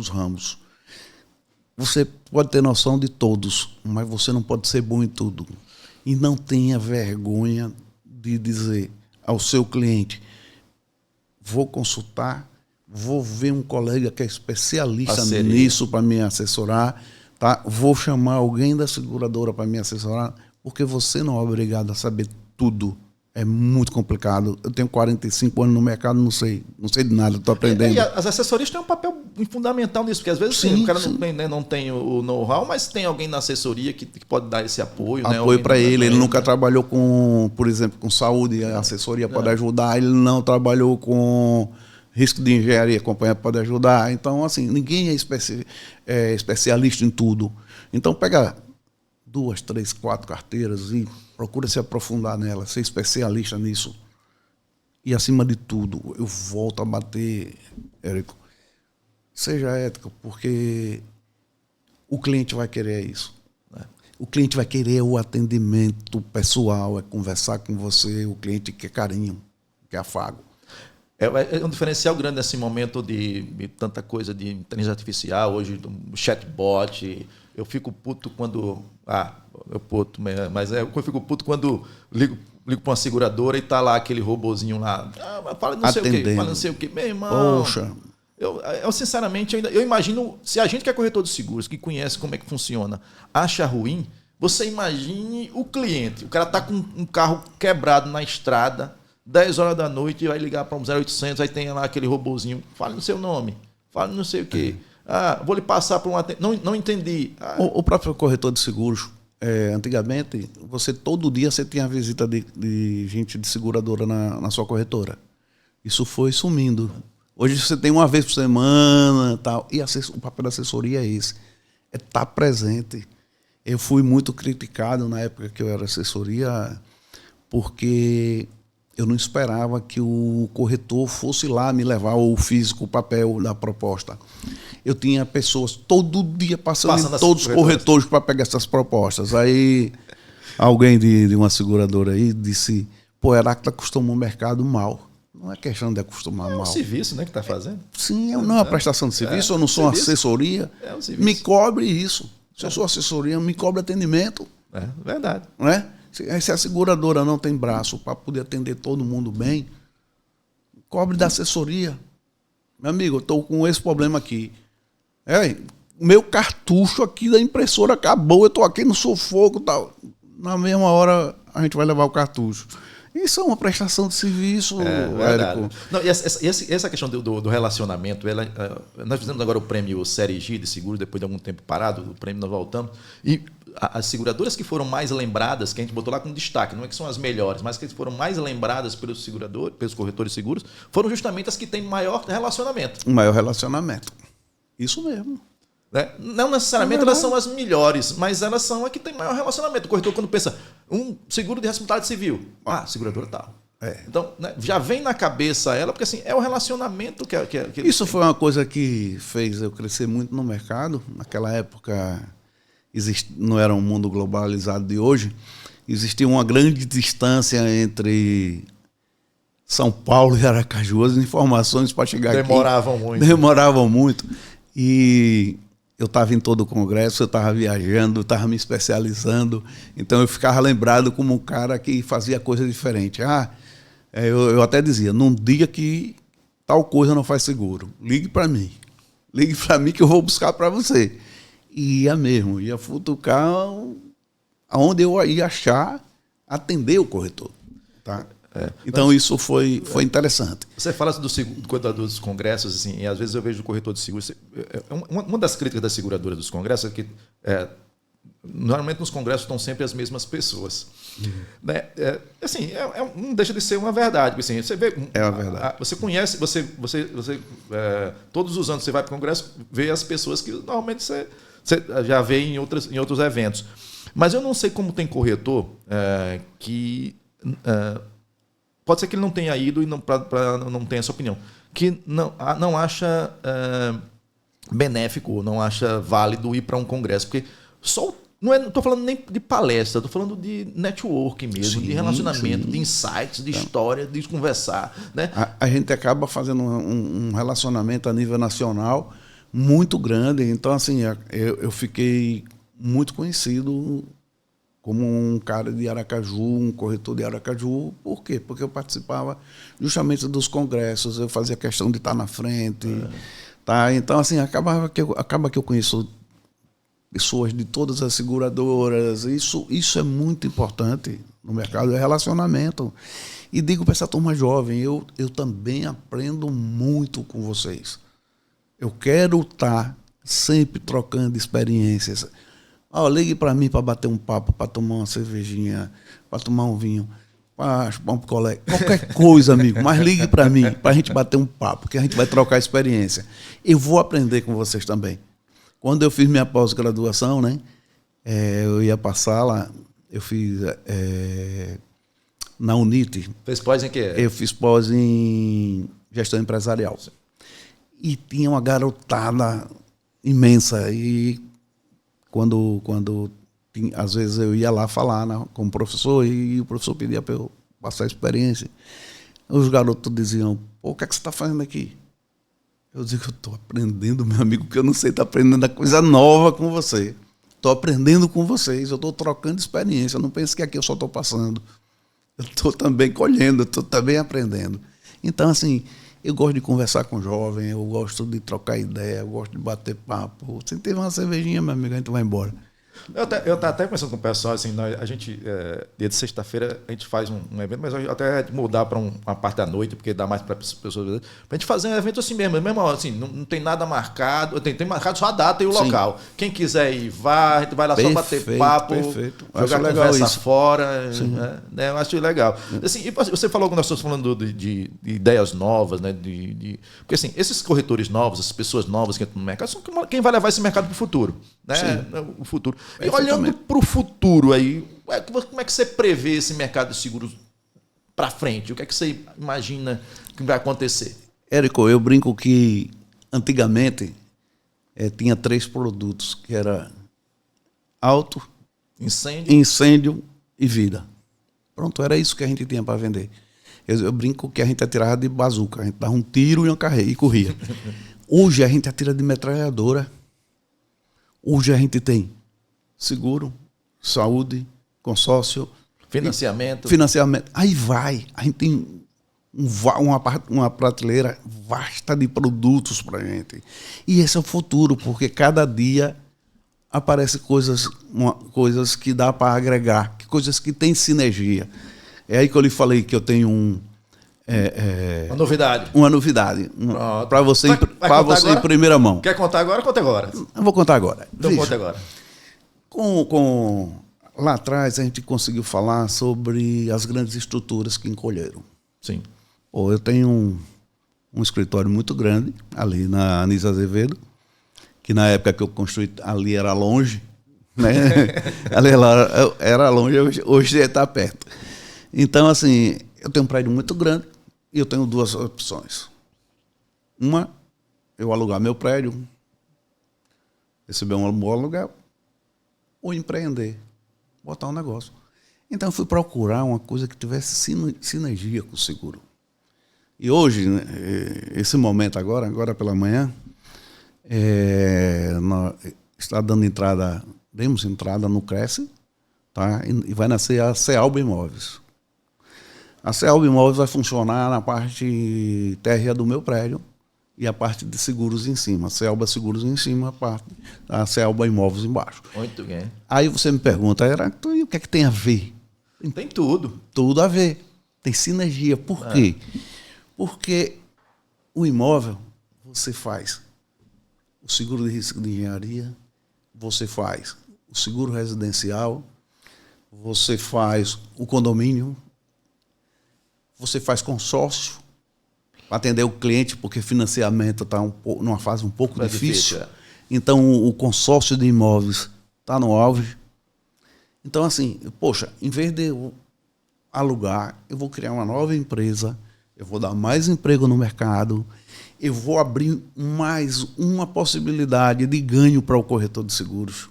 ramos. Você pode ter noção de todos, mas você não pode ser bom em tudo. E não tenha vergonha de dizer ao seu cliente, vou consultar, vou ver um colega que é especialista nisso para me assessorar, tá? Vou chamar alguém da seguradora para me assessorar, porque você não é obrigado a saber tudo. É muito complicado. Eu tenho 45 anos no mercado, não sei de nada, estou aprendendo. E as assessorias têm um papel fundamental nisso, porque às vezes o cara não tem o know-how, mas tem alguém na assessoria que pode dar esse apoio. Apoio para ele. Ele nunca trabalhou com, por exemplo, com saúde, a assessoria pode ajudar. Ele não trabalhou com risco de engenharia, a companhia pode ajudar. Então, assim, ninguém é especialista em tudo. Então, pega 2, 3, 4 carteiras e procura se aprofundar nela, ser especialista nisso. E, acima de tudo, eu volto a bater, Érico, seja ético, porque o cliente vai querer isso. Né? O cliente vai querer o atendimento pessoal, é conversar com você, o cliente quer carinho, quer afago. É um diferencial grande nesse momento de tanta coisa de inteligência artificial, hoje do chatbot, eu fico puto quando... eu puto, mas eu fico puto quando ligo para uma seguradora e tá lá aquele robozinho lá. Fala não sei o quê, fala não sei o quê. Meu irmão... Poxa... Eu sinceramente, eu imagino, se a gente que é corretor de seguros, que conhece como é que funciona, acha ruim, você imagine o cliente. O cara tá com um carro quebrado na estrada, 10 horas da noite, e vai ligar para um 0800, aí tem lá aquele robozinho, fale no seu nome, fale não sei o quê. Vou lhe passar para um atendente. Não entendi. O próprio corretor de seguros, antigamente, todo dia você tinha a visita de gente de seguradora na sua corretora. Isso foi sumindo. Hoje você tem uma vez por semana, tal, e o papel da assessoria é esse, é estar presente. Eu fui muito criticado na época que eu era assessoria, porque eu não esperava que o corretor fosse lá me levar o físico, o papel da proposta. Eu tinha pessoas todo dia passando em todos os corretores para pegar essas propostas. Aí alguém de uma seguradora aí disse, pô, Heráclito acostumou o mercado mal. Não é questão de acostumar mal. É um serviço, né, que está fazendo. Sim, eu não é uma prestação de serviço, eu não sou uma assessoria. É um serviço. Me cobre isso. Se eu sou assessoria, me cobre atendimento. É verdade. Não é? Se a seguradora não tem braço para poder atender todo mundo bem, cobre da assessoria. Meu amigo, eu estou com esse problema aqui. Meu cartucho aqui da impressora acabou, eu estou aqui no sufoco e tal. Na mesma hora, a gente vai levar o cartucho. Isso é uma prestação de serviço, Érico. Não, e essa questão do relacionamento, nós fizemos agora o prêmio Série G de seguros, depois de algum tempo parado, o prêmio nós voltamos, e as seguradoras que foram mais lembradas, que a gente botou lá com destaque, não é que são as melhores, mas que foram mais lembradas pelos seguradores, pelos corretores de seguros, foram justamente as que têm maior relacionamento. Maior relacionamento. Isso mesmo. Não necessariamente elas são as melhores, mas elas são as que têm maior relacionamento. O corretor, quando pensa, um seguro de responsabilidade civil, seguradora tal. Então, já vem na cabeça ela, porque assim, é o relacionamento que Isso foi uma coisa que fez eu crescer muito no mercado. Naquela época, não era um mundo globalizado de hoje, existia uma grande distância entre São Paulo e Aracaju. As informações para chegar demoravam muito. E eu estava em todo o congresso, eu estava viajando, estava me especializando, então eu ficava lembrado como um cara que fazia coisa diferente. Eu até dizia, num dia que tal coisa não faz seguro, ligue para mim que eu vou buscar para você. E ia futucar aonde eu ia achar, atender o corretor. Tá? Então isso foi interessante. Você fala dos congressos, assim, e às vezes eu vejo o corretor de seguros. Uma das críticas da seguradora dos congressos é que normalmente nos congressos estão sempre as mesmas pessoas. Né? Assim, não deixa de ser uma verdade. Assim, você vê, uma verdade. Você conhece, todos os anos você vai para o congresso, vê as pessoas que normalmente você já vê em outros eventos. Mas eu não sei como tem corretor que... pode ser que ele não tenha ido e não tenha essa opinião. Que não acha benéfico, não acha válido ir para um congresso. Porque não estou falando nem de palestra, estou falando de networking mesmo, de relacionamento, de insights, de história, de conversar. Né? A gente acaba fazendo um relacionamento a nível nacional muito grande. Então, assim, eu fiquei muito conhecido como um cara de Aracaju, um corretor de Aracaju. Por quê? Porque eu participava justamente dos congressos, eu fazia questão de estar na frente. Tá? Então, assim, acaba que eu conheço pessoas de todas as seguradoras. Isso é muito importante no mercado, é relacionamento. E digo para essa turma jovem, eu também aprendo muito com vocês. Eu quero estar sempre trocando experiências. Ligue para mim para bater um papo, para tomar uma cervejinha, para tomar um vinho, para chupar um picolé, qualquer coisa, amigo. Mas ligue para mim, para a gente bater um papo, que a gente vai trocar experiência. Eu vou aprender com vocês também. Quando eu fiz minha pós-graduação, né, eu ia passar lá, eu fiz na UNIT. Fez pós em quê? Eu fiz pós em gestão empresarial. E tinha uma garotada imensa. E quando às vezes eu ia lá falar com o professor e o professor pedia para eu passar a experiência, os garotos diziam, o que é que você está fazendo aqui? Eu digo, eu estou aprendendo, meu amigo, porque eu não sei, estou aprendendo a coisa nova com você. Estou aprendendo com vocês, eu estou trocando experiência. Não pense que aqui eu só estou passando. Eu estou também colhendo, estou também aprendendo. Então, assim, eu gosto de conversar com jovem, eu gosto de trocar ideia, eu gosto de bater papo. Se teve uma cervejinha, meu amigo, a gente vai embora. Eu até pensando com o pessoal, assim, a gente, dia de sexta-feira, a gente faz um evento, mas até mudar para uma parte da noite, porque dá mais para as pessoas. Para a gente fazer um evento assim mesmo assim, não tem nada marcado, tem marcado só a data e o local. Quem quiser ir, vá, a gente vai lá só bater papo, jogar conversa fora. Né? Eu acho legal. Assim, e você falou que nós estamos falando de ideias novas, né? Porque assim, esses corretores novos, essas pessoas novas que entram no mercado, são quem vai levar esse mercado para o futuro. Né? O futuro. E olhando para o futuro aí, como é que você prevê esse mercado de seguros para frente? O que é que você imagina que vai acontecer? Érico, eu brinco que antigamente tinha 3 produtos, que era auto, incêndio e vida. Pronto, era isso que a gente tinha para vender. Eu brinco que a gente atirava de bazuca, a gente dava um tiro e corria. Hoje a gente atira de metralhadora. Hoje a gente tem seguro, saúde, consórcio, financiamento. Aí vai. A gente tem uma prateleira vasta de produtos para a gente. E esse é o futuro, porque cada dia aparecem coisas que dá para agregar, coisas que têm sinergia. É aí que eu lhe falei que eu tenho uma novidade. Uma novidade. Para você, em primeira mão. Quer contar agora? Conta agora. Eu vou contar agora. Então conta agora. Lá atrás a gente conseguiu falar sobre as grandes estruturas que encolheram. Sim. Eu tenho um escritório muito grande ali na Anísio Azevedo, que na época que eu construí ali era longe, né? Ali era longe, hoje está perto. Então, assim, eu tenho um prédio muito grande e eu tenho 2 opções. Uma, eu alugar meu prédio, receber um bom aluguel, ou empreender, botar um negócio. Então, eu fui procurar uma coisa que tivesse sinergia com o seguro. E hoje, né, esse momento agora pela manhã, está dando entrada, demos entrada no Cresce, tá? E vai nascer a Cealba Imóveis. A Cealba Imóveis vai funcionar na parte térrea do meu prédio e a parte de seguros em cima. A Cealba Seguros em cima, a Cealba Imóveis embaixo. Muito bem. Aí você me pergunta, e o que é que tem a ver? Tem tudo. Tudo a ver. Tem sinergia. Por quê? Porque o imóvel, você faz o seguro de risco de engenharia, você faz o seguro residencial, você faz o condomínio, você faz consórcio para atender o cliente, porque financiamento está numa fase um pouco difícil. Então, o consórcio de imóveis está no auge. Então, assim, poxa, em vez de eu alugar, eu vou criar uma nova empresa, eu vou dar mais emprego no mercado, eu vou abrir mais uma possibilidade de ganho para o corretor de seguros.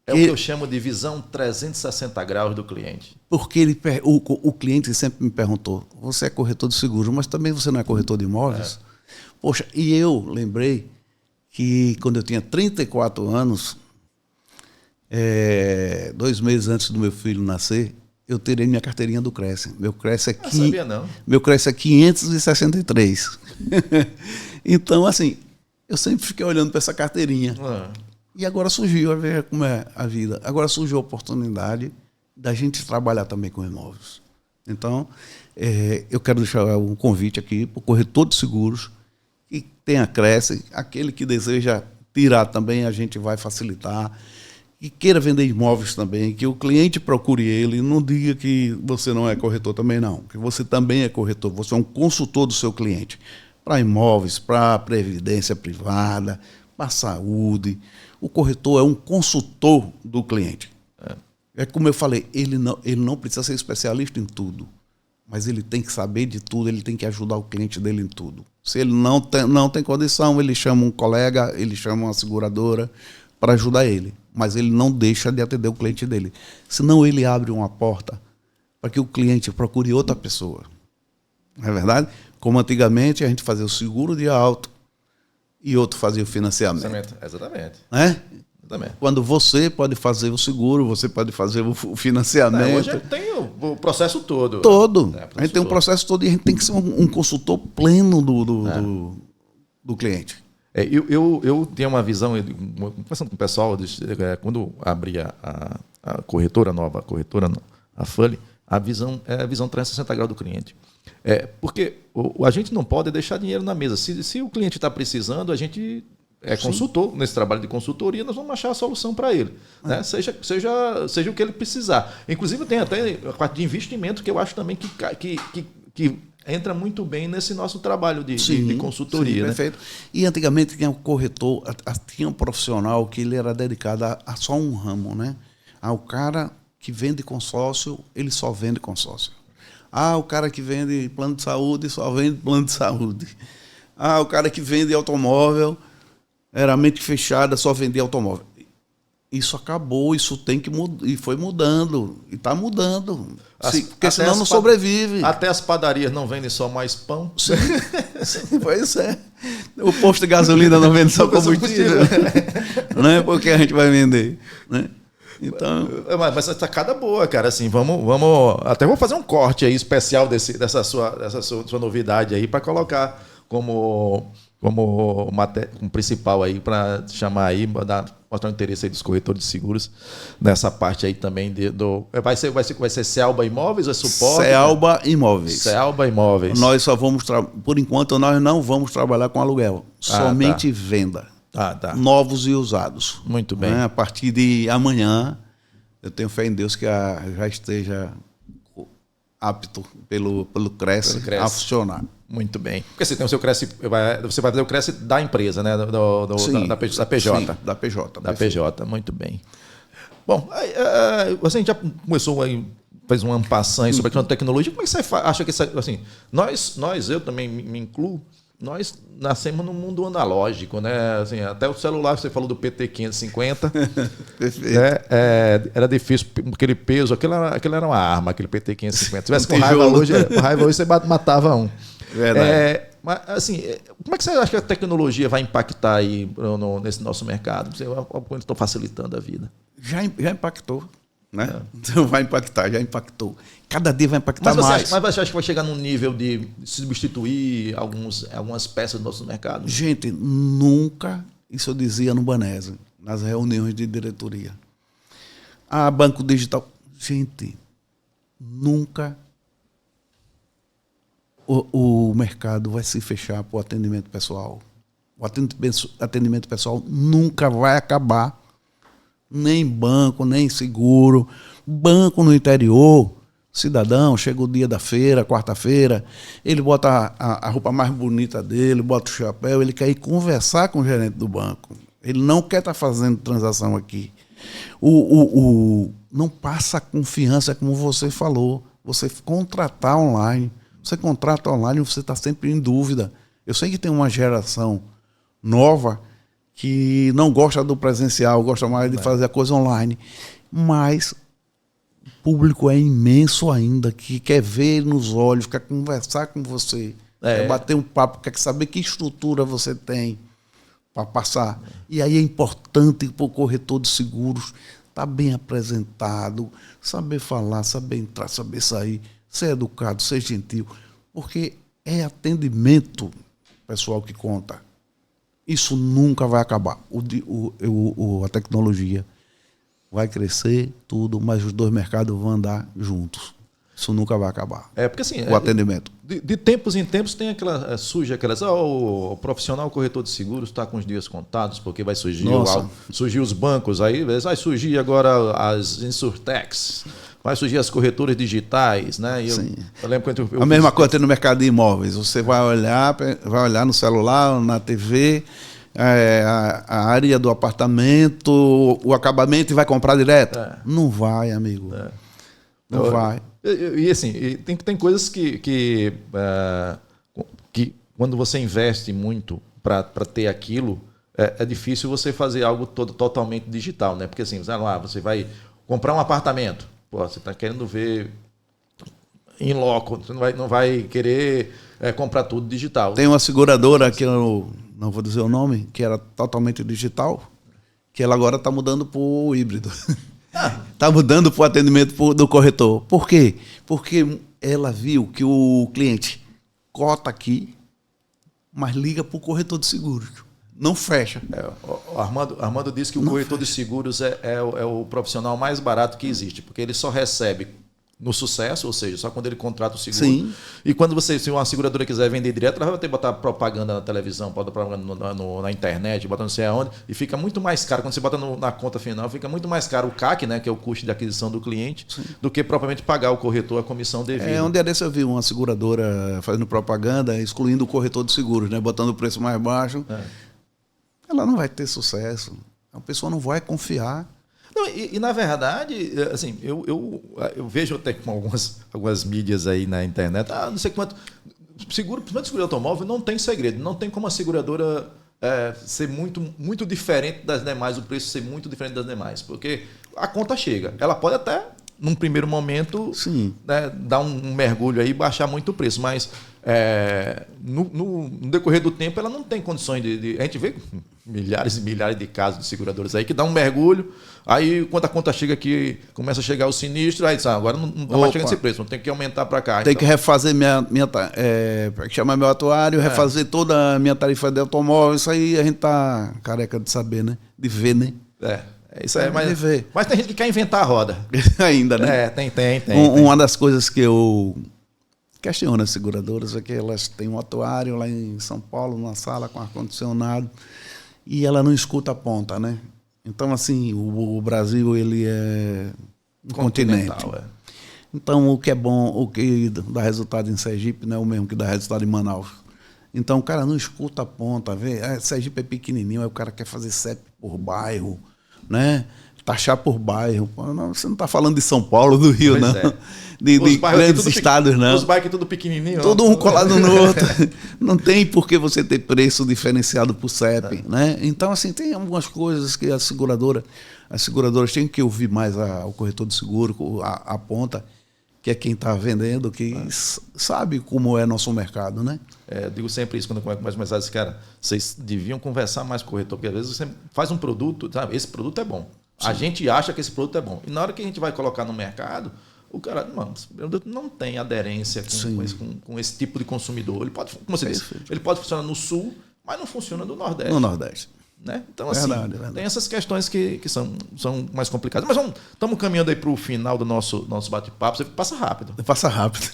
É o que eu chamo de visão 360 graus do cliente. Porque o cliente sempre me perguntou, você é corretor de seguros, mas também você não é corretor de imóveis? Poxa, e eu lembrei que quando eu tinha 34 anos, 2 meses antes do meu filho nascer, eu tirei minha carteirinha do Cresce. Meu Cresce é sabia não. Meu Cresce é 563. Então, assim, eu sempre fiquei olhando para essa carteirinha. E agora surgiu, a ver como é a vida. Agora surgiu a oportunidade da gente trabalhar também com imóveis. Então, eu quero deixar um convite aqui para o corretor de seguros que tenha Cresce, aquele que deseja tirar também, a gente vai facilitar. E queira vender imóveis também, que o cliente procure ele, não diga que você não é corretor também não, que você também é corretor, você é um consultor do seu cliente, para imóveis, para previdência privada, para saúde. O corretor é um consultor do cliente. É como eu falei, ele não precisa ser especialista em tudo, mas ele tem que saber de tudo, ele tem que ajudar o cliente dele em tudo. Se ele não tem condição, ele chama um colega, ele chama uma seguradora para ajudar ele, mas ele não deixa de atender o cliente dele. Senão ele abre uma porta para que o cliente procure outra pessoa. Não é verdade? Como antigamente a gente fazia o seguro de auto e outro fazia o financiamento. Exatamente. Também. Quando você pode fazer o seguro, você pode fazer o financiamento. Hoje a gente tem o processo todo. Todo. Processo A gente tem um processo todo e a gente tem que ser um consultor pleno do cliente. Eu tenho uma visão, conversando com o pessoal, quando abri a corretora nova, a Fully, a visão é a visão 360 graus do cliente. Porque a gente não pode deixar dinheiro na mesa. Se o cliente está precisando, a gente consultor nesse trabalho de consultoria, nós vamos achar a solução para ele. Né? Seja o que ele precisar. Inclusive, tem até a parte de investimento que eu acho também que entra muito bem nesse nosso trabalho de consultoria. Sim, né? Perfeito. E antigamente tinha um corretor, tinha um profissional que ele era dedicado a só um ramo, né? O cara que vende consórcio, ele só vende consórcio. O cara que vende plano de saúde, só vende plano de saúde. O cara que vende automóvel, era mente fechada, só vendia automóvel. Isso acabou, isso tem que mudar, e foi mudando, e está mudando. Porque senão não sobrevive. Até as padarias não vendem só mais pão. Sim, pois é. O posto de gasolina não vende só combustível. Não é porque a gente vai vender, né? Então... Mas essa sacada boa, cara. Assim, vamos até vou fazer um corte aí especial dessa sua novidade aí para colocar como principal aí para chamar aí, mostrar o interesse aí dos corretores de seguros nessa parte aí também vai ser Cealba Imóveis ou é suporte? Cealba Imóveis. Cealba Imóveis. Nós só vamos por enquanto nós não vamos trabalhar com aluguel, somente venda. Tá. Novos e usados. Muito bem. A partir de amanhã, eu tenho fé em Deus que já esteja apto pelo Cresce a funcionar. Muito bem. Porque você tem o seu Cresce, você vai fazer o Cresce da empresa, né? Da PJ. Sim, da PJ. Da PJ, muito bem. Bom, a gente já começou aí, fez um ampassão sobre a questão da tecnologia. Como é que você acha que assim, eu também me incluo, nós nascemos num mundo analógico, né? Assim, até o celular, você falou do PT-550, né? Era difícil, aquele peso, aquilo era uma arma, aquele PT-550. Se tivesse com raiva hoje, você matava um. Verdade. Mas, assim, como é que você acha que a tecnologia vai impactar aí nesse nosso mercado? Como estão facilitando a vida? Já impactou. Né? Então vai impactar, já impactou. Cada dia vai impactar mais. Mas você acha que vai chegar num nível de substituir algumas peças do nosso mercado? Gente, nunca, isso eu dizia no Banese, nas reuniões de diretoria. Banco digital. Gente, nunca o mercado vai se fechar para o atendimento pessoal. O atendimento pessoal nunca vai acabar. Nem banco, nem seguro. Banco no interior, cidadão, chega o dia da feira, quarta-feira, ele bota a roupa mais bonita dele, bota o chapéu, ele quer ir conversar com o gerente do banco. Ele não quer estar fazendo transação aqui. Não passa confiança, como você falou. Você contratar online. Você contrata online, você está sempre em dúvida. Eu sei que tem uma geração nova que não gosta do presencial, gosta mais de fazer a coisa online. Mas o público é imenso ainda, que quer ver nos olhos, quer conversar com você, quer bater um papo, quer saber que estrutura você tem para passar. E aí é importante para o corretor de seguros estar bem apresentado, saber falar, saber entrar, saber sair, ser educado, ser gentil, porque é atendimento, pessoal, que conta. Isso nunca vai acabar. A tecnologia vai crescer, tudo, mas os dois mercados vão andar juntos. Isso nunca vai acabar. Porque assim, o atendimento. De tempos em tempos surge aquelas. O profissional corretor de seguros está com os dias contados, porque vai surgir os bancos, aí vai surgir agora as insurtechs. Vai surgir as corretoras digitais, né? Eu lembro quando a mesma coisa tem no mercado de imóveis. Você vai olhar no celular, na TV, a área do apartamento, o acabamento e vai comprar direto? Não vai, amigo. Não vai. E assim, tem coisas que quando você investe muito para ter aquilo, é difícil você fazer algo totalmente digital, né? Porque assim, você vai comprar um apartamento. Você está querendo ver em loco, você não vai querer comprar tudo digital. Tem uma seguradora que eu não vou dizer o nome, que era totalmente digital, que ela agora está mudando para o híbrido. Está mudando para o atendimento do corretor. Por quê? Porque ela viu que o cliente cota aqui, mas liga para o corretor de seguros. Não fecha. O Armando disse que o corretor de seguros é o profissional mais barato que existe, porque ele só recebe no sucesso, ou seja, só quando ele contrata o seguro. Sim. E quando se uma seguradora quiser vender direto, ela vai ter que botar propaganda na televisão, botar propaganda na internet, botar não sei aonde, e fica muito mais caro. Quando você bota na conta final, fica muito mais caro o CAC, né, que é o custo de aquisição do cliente, sim, do que propriamente pagar ao corretor a comissão devida. Um dia desse eu vi uma seguradora fazendo propaganda, excluindo o corretor de seguros, né, botando o preço mais baixo. Ela não vai ter sucesso. A pessoa não vai confiar. Não, e na verdade, assim, eu vejo até com algumas mídias aí na internet, não sei quanto. Principalmente seguro automóvel, não tem segredo. Não tem como a seguradora ser muito diferente das demais, o preço ser muito diferente das demais. Porque a conta chega. Ela pode até, num primeiro momento, né, dar um mergulho aí e baixar muito o preço, mas no decorrer do tempo ela não tem condições de. A gente vê milhares e milhares de casos de seguradoras aí que dá um mergulho, aí quando a conta chega aqui, começa a chegar o sinistro, aí diz, agora não está mais chegando esse preço, não tem que aumentar para cá. Tem que refazer chamar meu atuário, refazer toda a minha tarifa de automóvel, isso aí a gente tá careca de saber, né? De ver, né? Isso aí, mas tem gente que quer inventar a roda. Ainda, né? Tem. Uma das coisas que eu questiono as seguradoras é que elas têm um atuário lá em São Paulo, numa sala com ar-condicionado, e ela não escuta a ponta, né? Então, assim, o Brasil, ele é um continente. Então, o que é bom, o que dá resultado em Sergipe não é o mesmo que dá resultado em Manaus. Então, o cara não escuta a ponta, vê? Sergipe é pequenininho, aí o cara quer fazer CEP por bairro, né? Taxar por bairro. Não, você não está falando de São Paulo, do Rio, não. De grandes estados, não. Os bairros tudo pequenininho. Todo um colado no outro. Não tem por que você ter preço diferenciado por CEP, né? Então, assim, tem algumas coisas que as seguradoras têm que ouvir mais o corretor de seguro, a ponta, que é quem está vendendo, que sabe como é nosso mercado, né? Eu digo sempre isso quando eu começo a conversar, disse, cara, vocês deviam conversar mais com o corretor, porque às vezes você faz um produto, sabe? Esse produto é bom. Sim. A gente acha que esse produto é bom. E na hora que a gente vai colocar no mercado, o cara, mano, esse produto não tem aderência com esse tipo de consumidor. Ele pode, como você disse, ele pode funcionar no sul, mas não funciona no Nordeste. No Nordeste. Né? Então, assim, tem essas questões que são mais complicadas. Mas estamos caminhando aí para o final do nosso bate-papo. Você passa rápido. Passa rápido.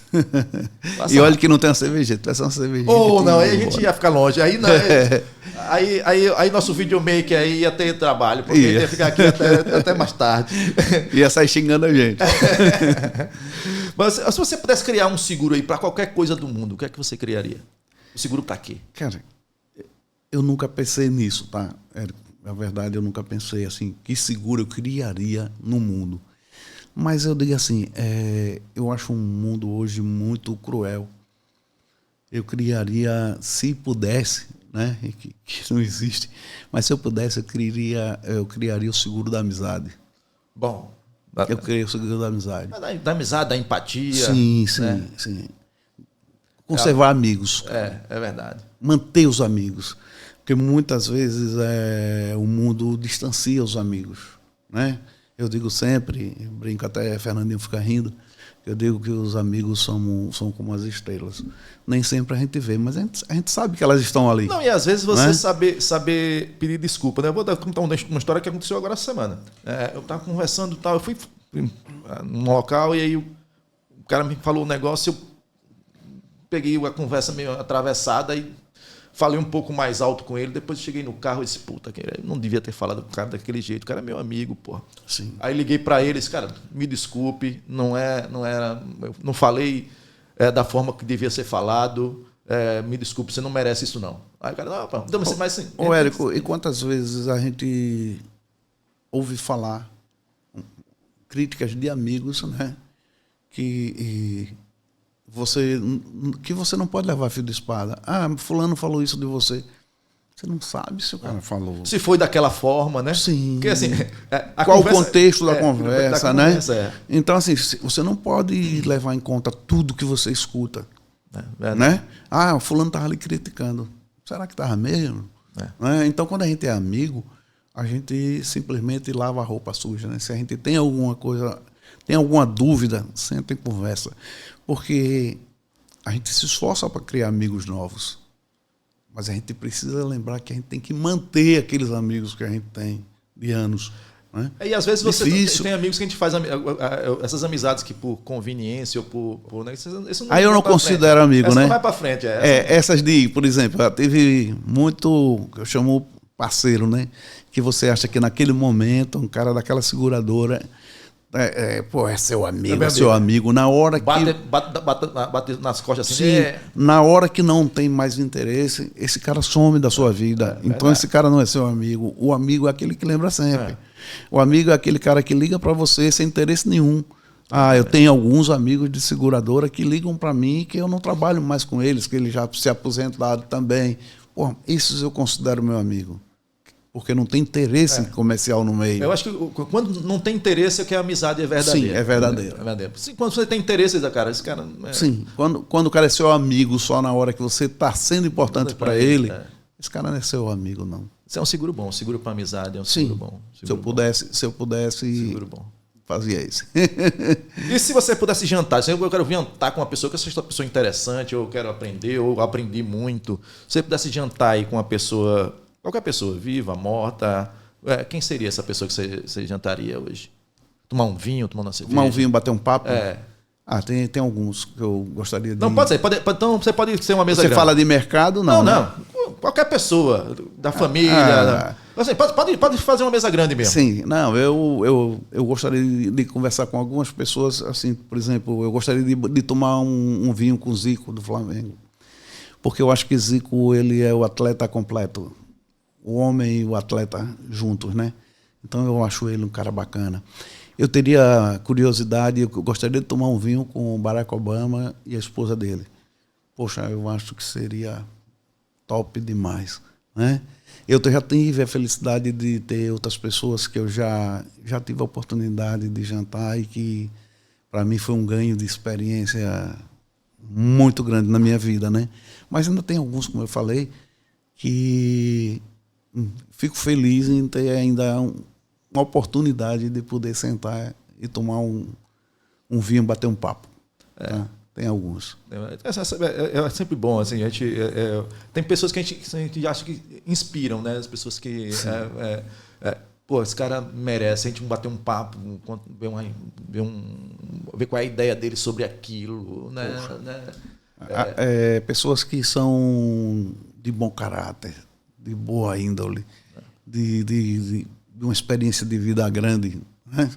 E olha que não tem uma cervejinha. Tu uma cervejinha. Não, aí a gente ia ficar longe. Aí, não, aí nosso videomaker aí ia ter trabalho, porque ia ficar aqui até mais tarde. Ia sair xingando a gente. Mas se você pudesse criar um seguro aí para qualquer coisa do mundo, o que é que você criaria? O seguro para quê? Cara, eu nunca pensei nisso, tá? Na verdade, eu nunca pensei assim, que seguro eu criaria no mundo. Mas eu digo assim, eu acho um mundo hoje muito cruel. Eu criaria, se pudesse, né? Que não existe, mas se eu pudesse, eu criaria o seguro da amizade. Bom. Eu criei o seguro da amizade. Da amizade, da empatia. Sim, sim. Conservar amigos. É verdade. Manter os amigos. Porque muitas vezes o mundo distancia os amigos, né? Eu digo sempre, brinco até Fernandinho fica rindo, eu digo que os amigos são como as estrelas. Nem sempre a gente vê, mas a gente sabe que elas estão ali. Não, e às vezes você saber pedir desculpa, né? Eu vou contar uma história que aconteceu agora essa semana. Eu estava conversando e tal, eu fui num local e aí o cara me falou um negócio, eu peguei a conversa meio atravessada e falei um pouco mais alto com ele, depois cheguei no carro e disse, puta, eu não devia ter falado com o cara daquele jeito, o cara é meu amigo, porra. Sim. Aí liguei para ele e disse, cara, me desculpe, não era, eu não falei da forma que devia ser falado, me desculpe, você não merece isso não. Aí o cara, não, então, mas sim. Ô, Érico, e quantas vezes a gente ouve falar críticas de amigos, né, que você não pode levar fio de espada. Fulano falou isso de você. Você não sabe se o cara falou. Se foi daquela forma, né? Sim. Porque, assim, qual o contexto da conversa, né? Então, assim, você não pode levar em conta tudo que você escuta. Né? Fulano estava ali criticando. Será que estava mesmo? Né? Então, quando a gente é amigo, a gente simplesmente lava a roupa suja, né? Se a gente tem alguma coisa, tem alguma dúvida, senta e conversa. Porque a gente se esforça para criar amigos novos. Mas a gente precisa lembrar que a gente tem que manter aqueles amigos que a gente tem de anos. Né? E às vezes você tem amigos que a gente faz essas amizades que por conveniência ou por né, isso não aí eu não considero amigo, essa né? Não vai para frente. Essas de, por exemplo, teve muito, que eu chamo parceiro, né? Que você acha que naquele momento um cara daquela seguradora é seu amigo, é seu amigo. Na hora que bate nas costas assim. Sim, na hora que não tem mais interesse, esse cara some da sua vida. Então esse cara não é seu amigo. O amigo é aquele que lembra sempre. O amigo é aquele cara que liga para você sem interesse nenhum. Eu tenho alguns amigos de seguradora que ligam para mim que eu não trabalho mais com eles, que eles já se aposentaram também. Pô, esses eu considero meu amigo. Porque não tem interesse comercial no meio. Eu acho que quando não tem interesse é que a amizade é verdadeira. Sim, é verdadeira. Quando você tem interesse, esse cara... Sim, quando o cara é seu amigo só na hora que você está sendo importante para ele, esse cara não é seu amigo, não. Isso é um seguro bom, seguro para amizade, é um seguro bom. Se eu pudesse seguro bom. Fazia isso. E se você pudesse jantar? Se eu quero jantar com uma pessoa que eu seja uma pessoa interessante, ou eu quero aprender, ou aprendi muito. Se você pudesse jantar aí com uma pessoa... Qualquer pessoa, viva, morta. Quem seria essa pessoa que você jantaria hoje? Tomar um vinho, tomar uma cerveja? Tomar um vinho, bater um papo? Tem alguns que eu gostaria de... Não, pode ser. Então você pode ser uma mesa grande. Você fala de mercado? Não, não. Qualquer pessoa, da família. Assim, pode fazer uma mesa grande mesmo. Sim, não, eu gostaria de conversar com algumas pessoas, assim, por exemplo, eu gostaria de tomar um vinho com o Zico, do Flamengo. Porque eu acho que Zico, ele é o atleta completo. O homem e o atleta juntos, né? Então eu acho ele um cara bacana. Eu teria curiosidade, eu gostaria de tomar um vinho com o Barack Obama e a esposa dele. Poxa, eu acho que seria top demais, né? Eu já tive a felicidade de ter outras pessoas que eu já tive a oportunidade de jantar e que para mim foi um ganho de experiência muito grande na minha vida, né? Mas ainda tem alguns, como eu falei, que fico feliz em ter ainda uma oportunidade de poder sentar e tomar um vinho, bater um papo. Tá? Tem alguns. É sempre bom, assim, tem pessoas que a gente acha que inspiram, né? As pessoas que... esse cara merece, a gente bater um papo, ver qual é a ideia dele sobre aquilo, né? Pessoas que são de bom caráter, de boa índole, de uma experiência de vida grande, né?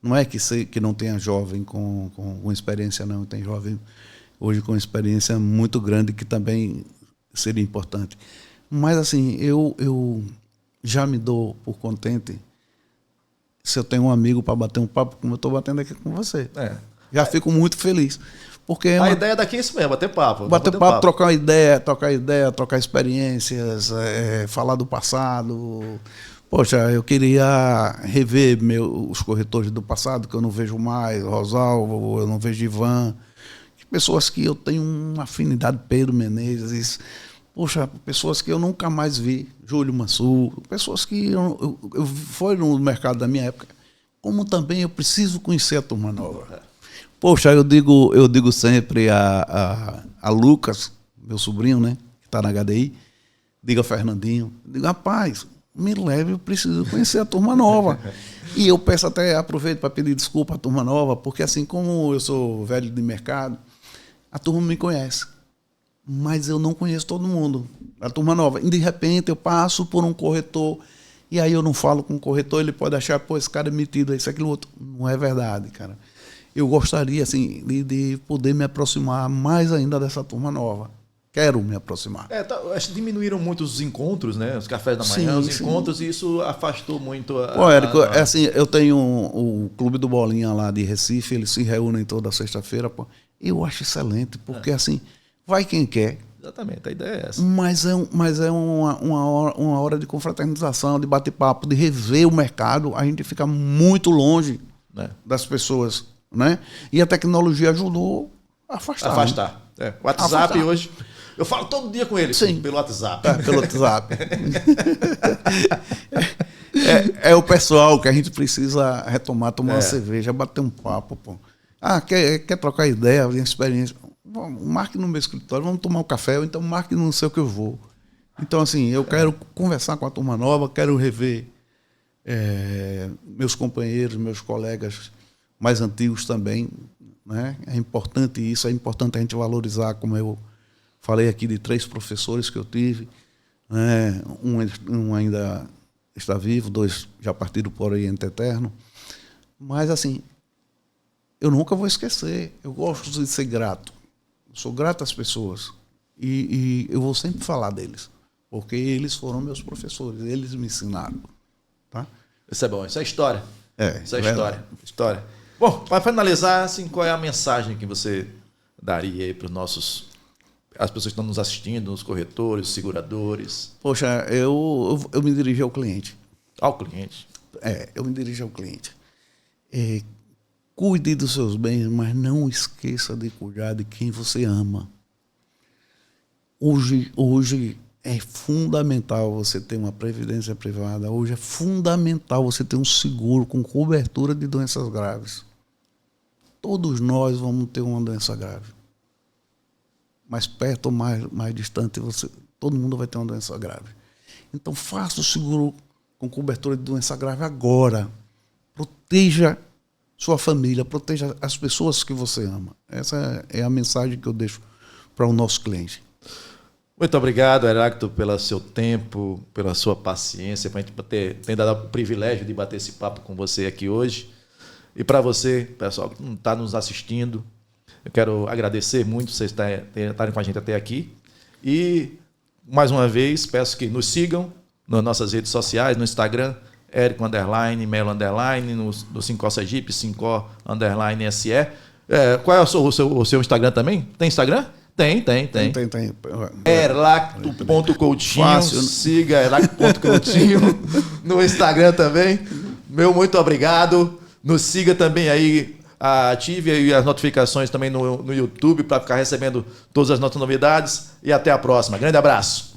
Não é que não tenha jovem com experiência, não. Tem jovem hoje com experiência muito grande que também seria importante. Mas, assim, eu já me dou por contente se eu tenho um amigo para bater um papo como eu estou batendo aqui com você. Já fico muito feliz. Porque a ideia daqui é isso mesmo, bater papo. Bater papo, trocar ideia, trocar experiências, falar do passado. Poxa, eu queria rever os corretores do passado, que eu não vejo mais, Rosalvo, eu não vejo Ivan. Pessoas que eu tenho uma afinidade, Pedro Menezes. Poxa, pessoas que eu nunca mais vi, Júlio Mansur, pessoas que eu foram no mercado da minha época. Como também eu preciso conhecer a turma nova. Poxa, eu digo sempre a Lucas, meu sobrinho, né, que está na HDI, diga a Fernandinho, digo, rapaz, me leve, eu preciso conhecer a turma nova. E eu peço até, aproveito para pedir desculpa à turma nova, porque assim como eu sou velho de mercado, a turma me conhece, mas eu não conheço todo mundo, a turma nova. E de repente eu passo por um corretor, e aí eu não falo com o corretor, ele pode achar, pô, esse cara é metido, isso, aquilo, outro. Não é verdade, cara. Eu gostaria, assim, de poder me aproximar mais ainda dessa turma nova. Quero me aproximar. Acho que diminuíram muito os encontros, né? Os cafés da manhã, os encontros, e isso afastou muito Érico, assim, eu tenho o Clube do Bolinha lá de Recife, eles se reúnem toda sexta-feira. Eu acho excelente, porque assim, vai quem quer. Exatamente, a ideia é essa. Mas é uma hora de confraternização, de bate-papo, de rever o mercado. A gente fica muito longe das pessoas, né? E a tecnologia ajudou a afastar. Né? O WhatsApp hoje... Eu falo todo dia com ele, pelo WhatsApp. Pelo WhatsApp. É o pessoal que a gente precisa retomar, tomar uma cerveja, bater um papo, pô. Quer trocar ideia, experiência? Marque no meu escritório, vamos tomar um café, ou então marque no sei o que eu vou. Então, assim, eu quero conversar com a turma nova, quero rever meus companheiros, meus colegas mais antigos também, né? É importante isso, é importante a gente valorizar, como eu falei aqui, de 3 professores que eu tive, né? Um ainda está vivo, 2 já partiram por Oriente Eterno. Mas, assim, eu nunca vou esquecer. Eu gosto de ser grato. Eu sou grato às pessoas. E eu vou sempre falar deles. Porque eles foram meus professores. Eles me ensinaram. Tá? Isso é bom. Isso é história. Isso é história. Bom, para finalizar, assim, qual é a mensagem que você daria aí para as pessoas que estão nos assistindo, os corretores, os seguradores? Poxa, eu me dirijo ao cliente. Ao cliente? Eu me dirijo ao cliente. Cuide dos seus bens, mas não esqueça de cuidar de quem você ama. Hoje é fundamental você ter uma previdência privada. Hoje é fundamental você ter um seguro com cobertura de doenças graves. Todos nós vamos ter uma doença grave. Mais perto ou mais distante, todo mundo vai ter uma doença grave. Então, faça o seguro com cobertura de doença grave agora. Proteja sua família, proteja as pessoas que você ama. Essa é a mensagem que eu deixo para o nosso cliente. Muito obrigado, Heráclito, pelo seu tempo, pela sua paciência, para a gente ter dado o privilégio de bater esse papo com você aqui hoje. E para você, pessoal que está nos assistindo, eu quero agradecer muito vocês estarem com a gente até aqui. E, mais uma vez, peço que nos sigam nas nossas redes sociais, no Instagram, Érico _ Melo _ no Sincor Sergipe, Sincor _SE. Qual é o seu Instagram também? Tem Instagram? Tem. Heracto.coutinho. Siga Heracto.coutinho no Instagram também. Meu muito obrigado. Nos siga também aí, ative aí as notificações também no YouTube para ficar recebendo todas as nossas novidades. E até a próxima. Grande abraço.